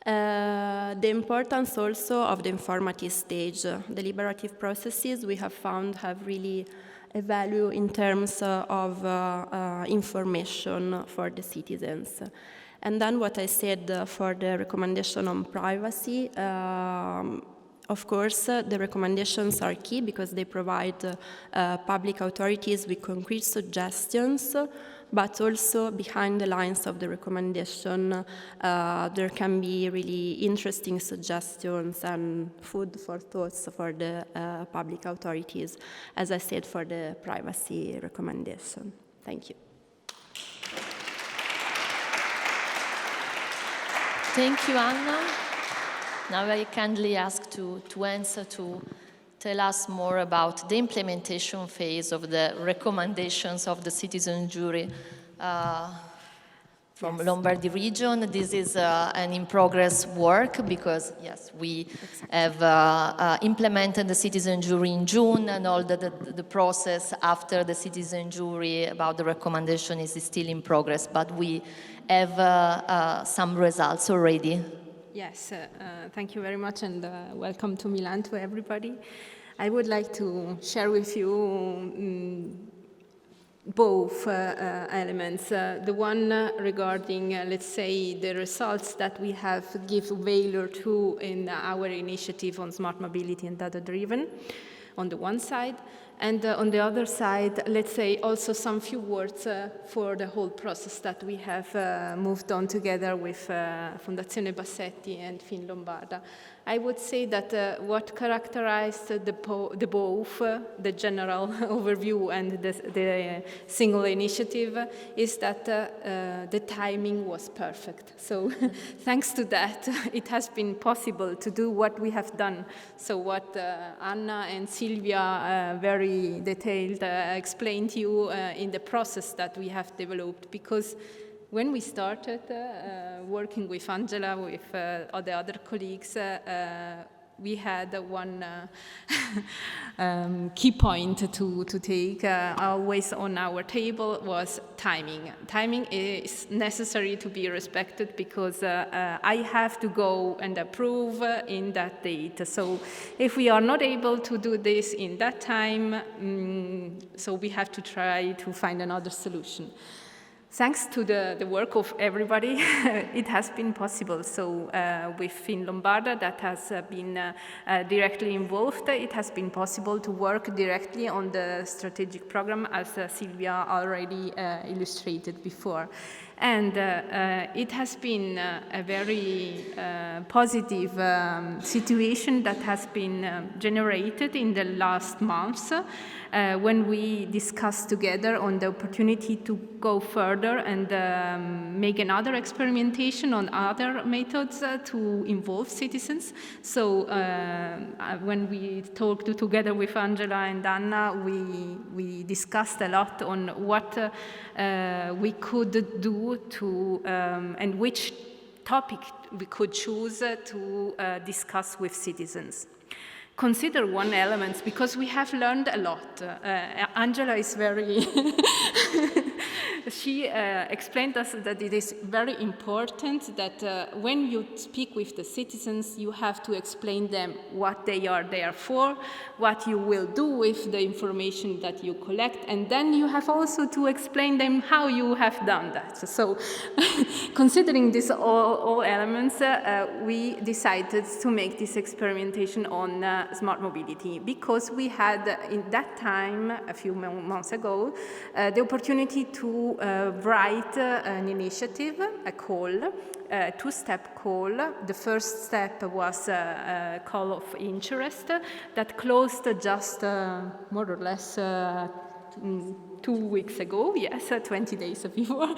The importance also of the informative stage. Deliberative processes we have found have really a value in terms of information for the citizens. And then what I said for the recommendation on privacy, of course, the recommendations are key because they provide public authorities with concrete suggestions, but also behind the lines of the recommendation, there can be really interesting suggestions and food for thoughts for the public authorities, as I said, for the privacy recommendation. Thank you. Thank you, Anna. Now I kindly ask to answer to tell us more about the implementation phase of the recommendations of the citizen jury from Lombardy region. This is an in-progress work because, yes, we have implemented the citizen jury in June, and all the process after the citizen jury about the recommendation is still in progress, but we have some results already. Yes, thank you very much, and welcome to Milan to everybody. I would like to share with you both elements. The one regarding, let's say, the results that we have give value to in our initiative on smart mobility and data-driven, on the one side. And on the other side, let's say also some few words for the whole process that we have moved on together with Fondazione Bassetti and Fin Lombarda. I would say that what characterized the both, the general overview and the single initiative, is that the timing was perfect. So thanks to that, it has been possible to do what we have done. So what Anna and Silvia very detailed explained to you in the process that we have developed, because when we started working with Angela, with the other colleagues, we had one key point to take always on our table was timing. Timing is necessary to be respected because I have to go and approve in that date. So if we are not able to do this in that time, so we have to try to find another solution. Thanks to the work of everybody, it has been possible. So with Fin Lombarda, that has been directly involved, it has been possible to work directly on the strategic program, as Silvia already illustrated before. And it has been a very positive situation that has been generated in the last months when we discussed together on the opportunity to go further and make another experimentation on other methods to involve citizens. So when we talked together with Angela and Anna, we discussed a lot on what we could do to and which topic we could choose to discuss with citizens. Consider one element, because we have learned a lot. Angela is very, she explained us that it is very important that when you speak with the citizens, you have to explain them what they are there for, what you will do with the information that you collect, and then you have also to explain them how you have done that. So considering this all elements, we decided to make this experimentation on smart mobility, because we had in that time, a few months ago, the opportunity to write an initiative, a call, a two-step call. The first step was a call of interest that closed just more or less 2 weeks ago, yes, 20 days before.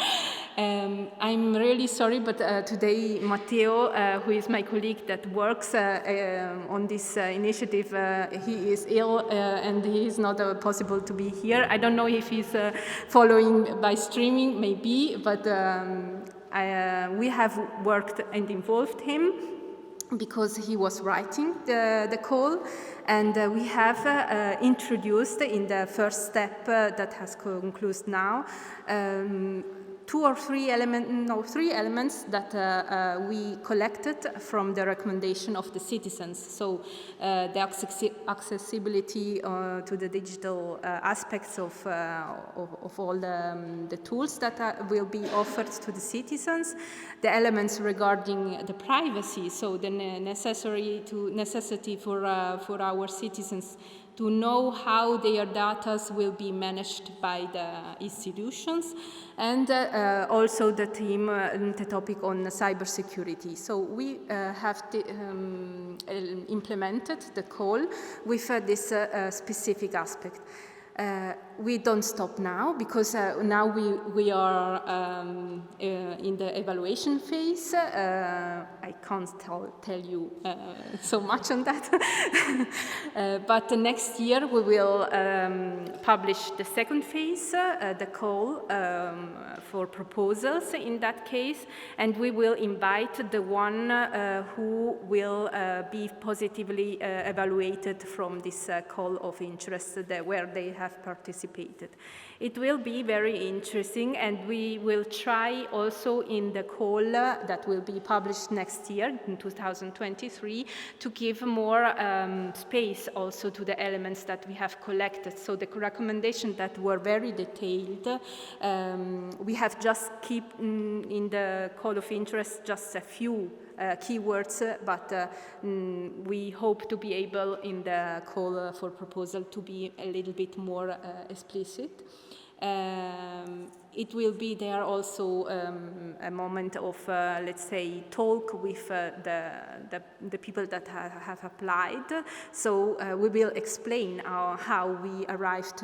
I'm really sorry, but today Matteo, who is my colleague that works on this initiative, he is ill and he is not possible to be here. I don't know if he's following by streaming, maybe, but we have worked and involved him because he was writing the call, and we have introduced in the first step that has concluded now three elements that we collected from the recommendation of the citizens. So the accessibility to the digital aspects of all the tools that will be offered to the citizens, the elements regarding the privacy, so the necessity for our citizens to know how their data will be managed by the institutions, and also the theme, the topic on cybersecurity. So we have implemented the call with this specific aspect. We don't stop now, because now we are in the evaluation phase. I can't tell you so much on that. But next year we will publish the second phase, the call for proposals in that case, and we will invite the one who will be positively evaluated from this call of interest where they have participated. It will be very interesting, and we will try also in the call that will be published next year in 2023 to give more space also to the elements that we have collected. So the recommendations that were very detailed, we have just keep in the call of interest just a few keywords, but we hope to be able in the call for proposal to be a little bit more explicit. It will be there also a moment of, let's say, talk with the people that have applied. So we will explain how we arrived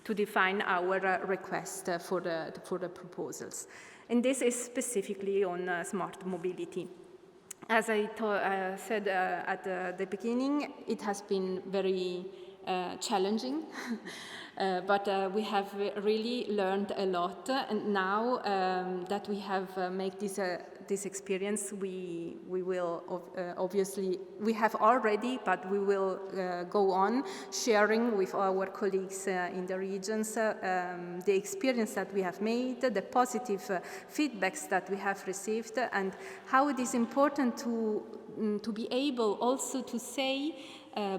to define our request for the proposals. And this is specifically on smart mobility. As I said at the beginning, it has been very challenging, but we have really learned a lot. And now that we have made this experience, we will obviously, we have already, but we will go on sharing with our colleagues in the regions the experience that we have made, the positive feedbacks that we have received, and how it is important to be able also to say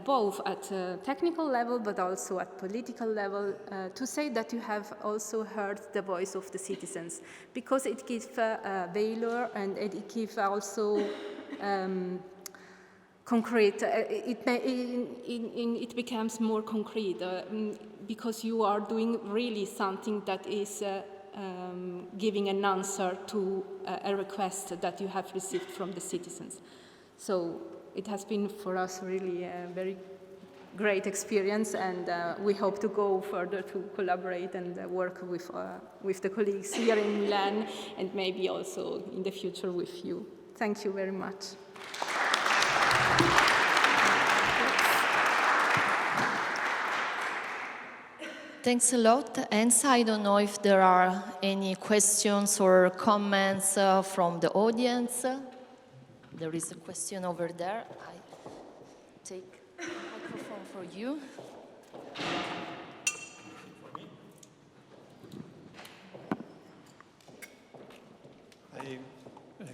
both at technical level but also at political level, to say that you have also heard the voice of the citizens, because it gives valor and it gives also concrete, it becomes more concrete because you are doing really something that is giving an answer to a request that you have received from the citizens. So it has been for us really a very great experience, and we hope to go further to collaborate and work with the colleagues here in Milan, and maybe also in the future with you. Thank you very much. Thanks a lot. Enza, I don't know if there are any questions or comments from the audience. There is a question over there. I take the microphone for you.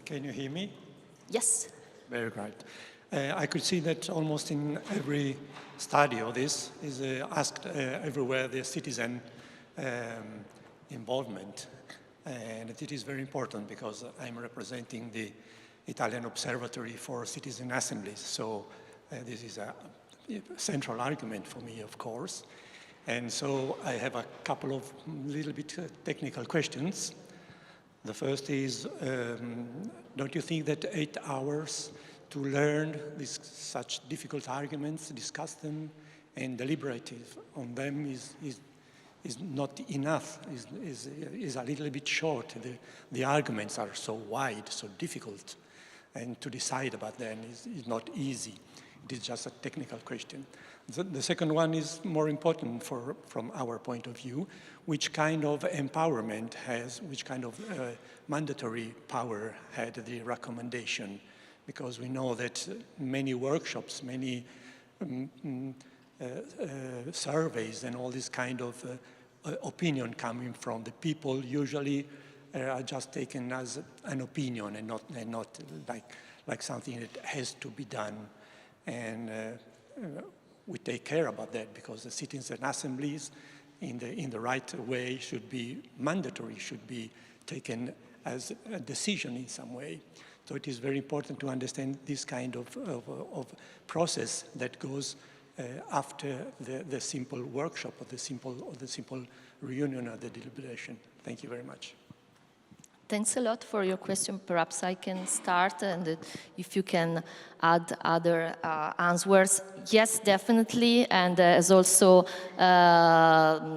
Can you hear me? Yes. Very great. I could see that almost in every study of this is asked everywhere the citizen involvement. And it is very important because I'm representing the Italian Observatory for Citizen Assemblies. So this is a central argument for me, of course. And so I have a couple of little bit technical questions. The first is, don't you think that 8 hours to learn such difficult arguments, discuss them, and deliberate on them is not enough, is a little bit short. The arguments are so wide, so difficult, and to decide about them is not easy. It is just a technical question. The second one is more important from our point of view. Which kind of empowerment which kind of mandatory power had the recommendation? Because we know that many workshops, many surveys and all this kind of opinion coming from the people usually are just taken as an opinion and not like something that has to be done. And we take care about that because the citizen assemblies in the right way should be mandatory, should be taken as a decision in some way. So it is very important to understand this kind of process that goes after the simple workshop or the simple reunion or the deliberation. Thank you very much. Thanks a lot for your question. Perhaps I can start, and if you can add other answers. Yes, definitely, and as also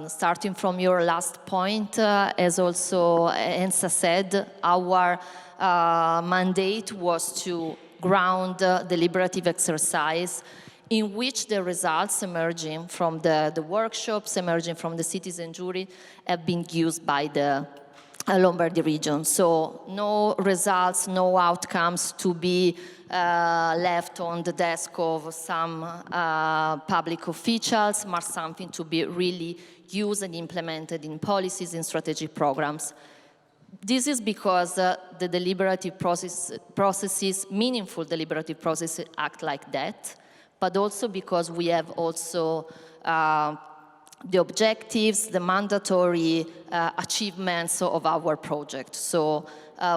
starting from your last point, as also Ensa said, our mandate was to ground deliberative exercise in which the results emerging from the workshops, emerging from the citizen jury, have been used by the Lombardy region. So no results, no outcomes to be left on the desk of some public officials, but something to be really used and implemented in policies, in strategic programs. This is because the deliberative processes, meaningful deliberative processes act like that, but also because we have also the objectives, the mandatory achievements of our project. So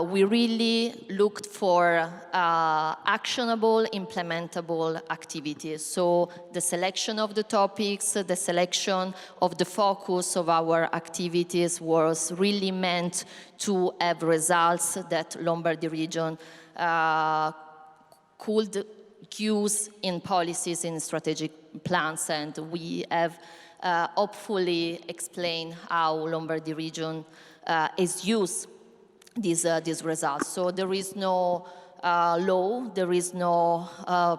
we really looked for actionable, implementable activities. So the selection of the topics, the selection of the focus of our activities was really meant to have results that Lombardy region could use in policies, in strategic plans, and we have hopefully explain how Lombardy region is used these results. So there is no law, there is no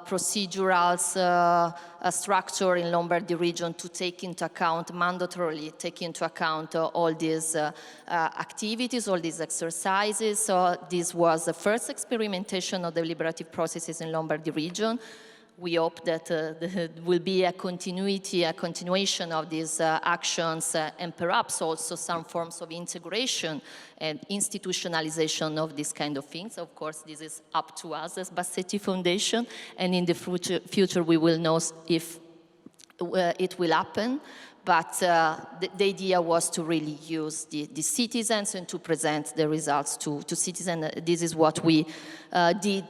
procedural structure in Lombardy region to take into account, mandatorily take into account all these activities, all these exercises. So this was the first experimentation of deliberative processes in Lombardy region. We hope that there will be a continuation of these actions and perhaps also some forms of integration and institutionalization of these kind of things. Of course, this is up to us as Bassetti Foundation, and in the future we will know if it will happen. But the idea was to really use the citizens and to present the results to citizens. This is what we did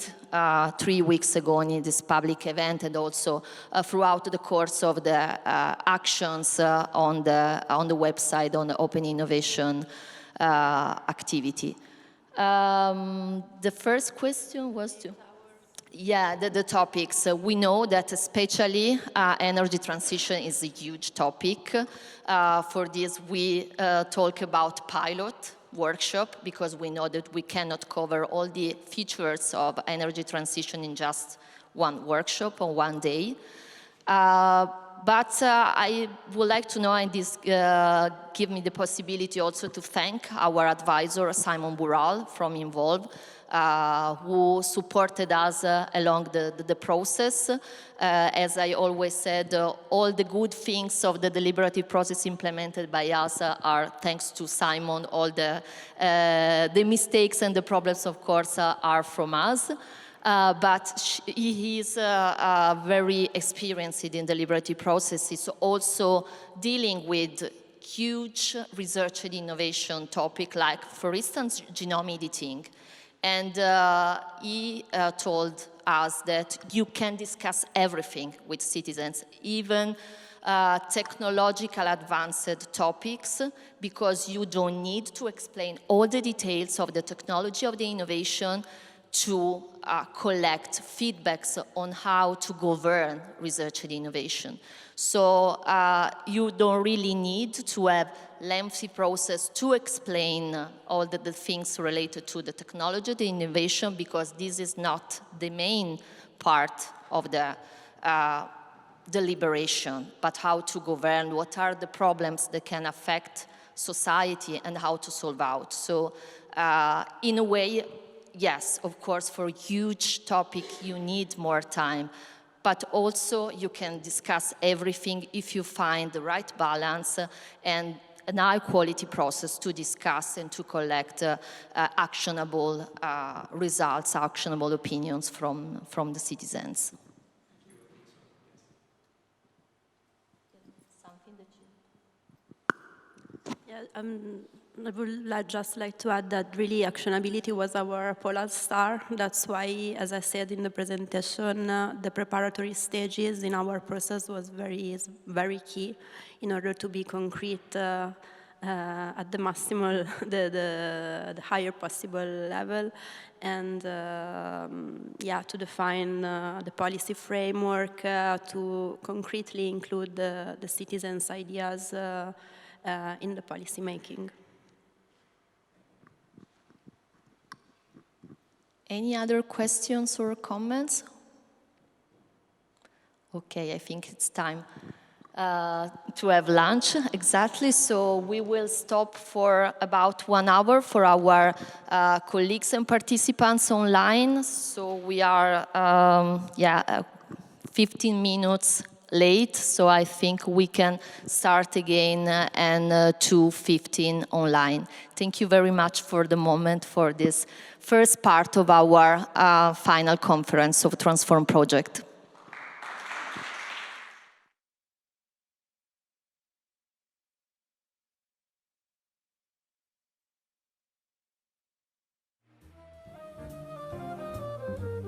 3 weeks ago in this public event, and also throughout the course of the actions on the website on the Open Innovation activity. The first question was to... Yeah, the topics. We know that especially energy transition is a huge topic. For this, we talk about pilot workshop because we know that we cannot cover all the features of energy transition in just one workshop or one day. But I would like to know, and this give me the possibility also to thank our advisor, Simone from Involve, who supported us along the process. As I always said, all the good things of the deliberative process implemented by us are thanks to Simon. All the mistakes and the problems, of course, are from us. But he is very experienced in deliberative processes, also dealing with huge research and innovation topic, like, for instance, genome editing. And he told us that you can discuss everything with citizens, even technological advanced topics, because you don't need to explain all the details of the technology of the innovation to collect feedbacks on how to govern research and innovation. So you don't really need to have lengthy process to explain all the things related to the technology, the innovation, because this is not the main part of the deliberation, but how to govern, what are the problems that can affect society and how to solve out. So in a way, yes, of course, for a huge topic, you need more time. But also, you can discuss everything if you find the right balance and an high-quality process to discuss and to collect actionable results, actionable opinions from the citizens. Yeah, I would just like to add that really actionability was our polar star. That's why, as I said in the presentation, the preparatory stages in our process was very key in order to be concrete at the maximal, the higher possible level, and to define the policy framework to concretely include the citizens' ideas in the policy making. Any other questions or comments? Okay, I think it's time to have lunch, exactly. So we will stop for about 1 hour for our colleagues and participants online. So we are, 15 minutes late, so I think we can start again and 2:15 online. Thank you very much for the moment for this first part of our final conference of Transform project.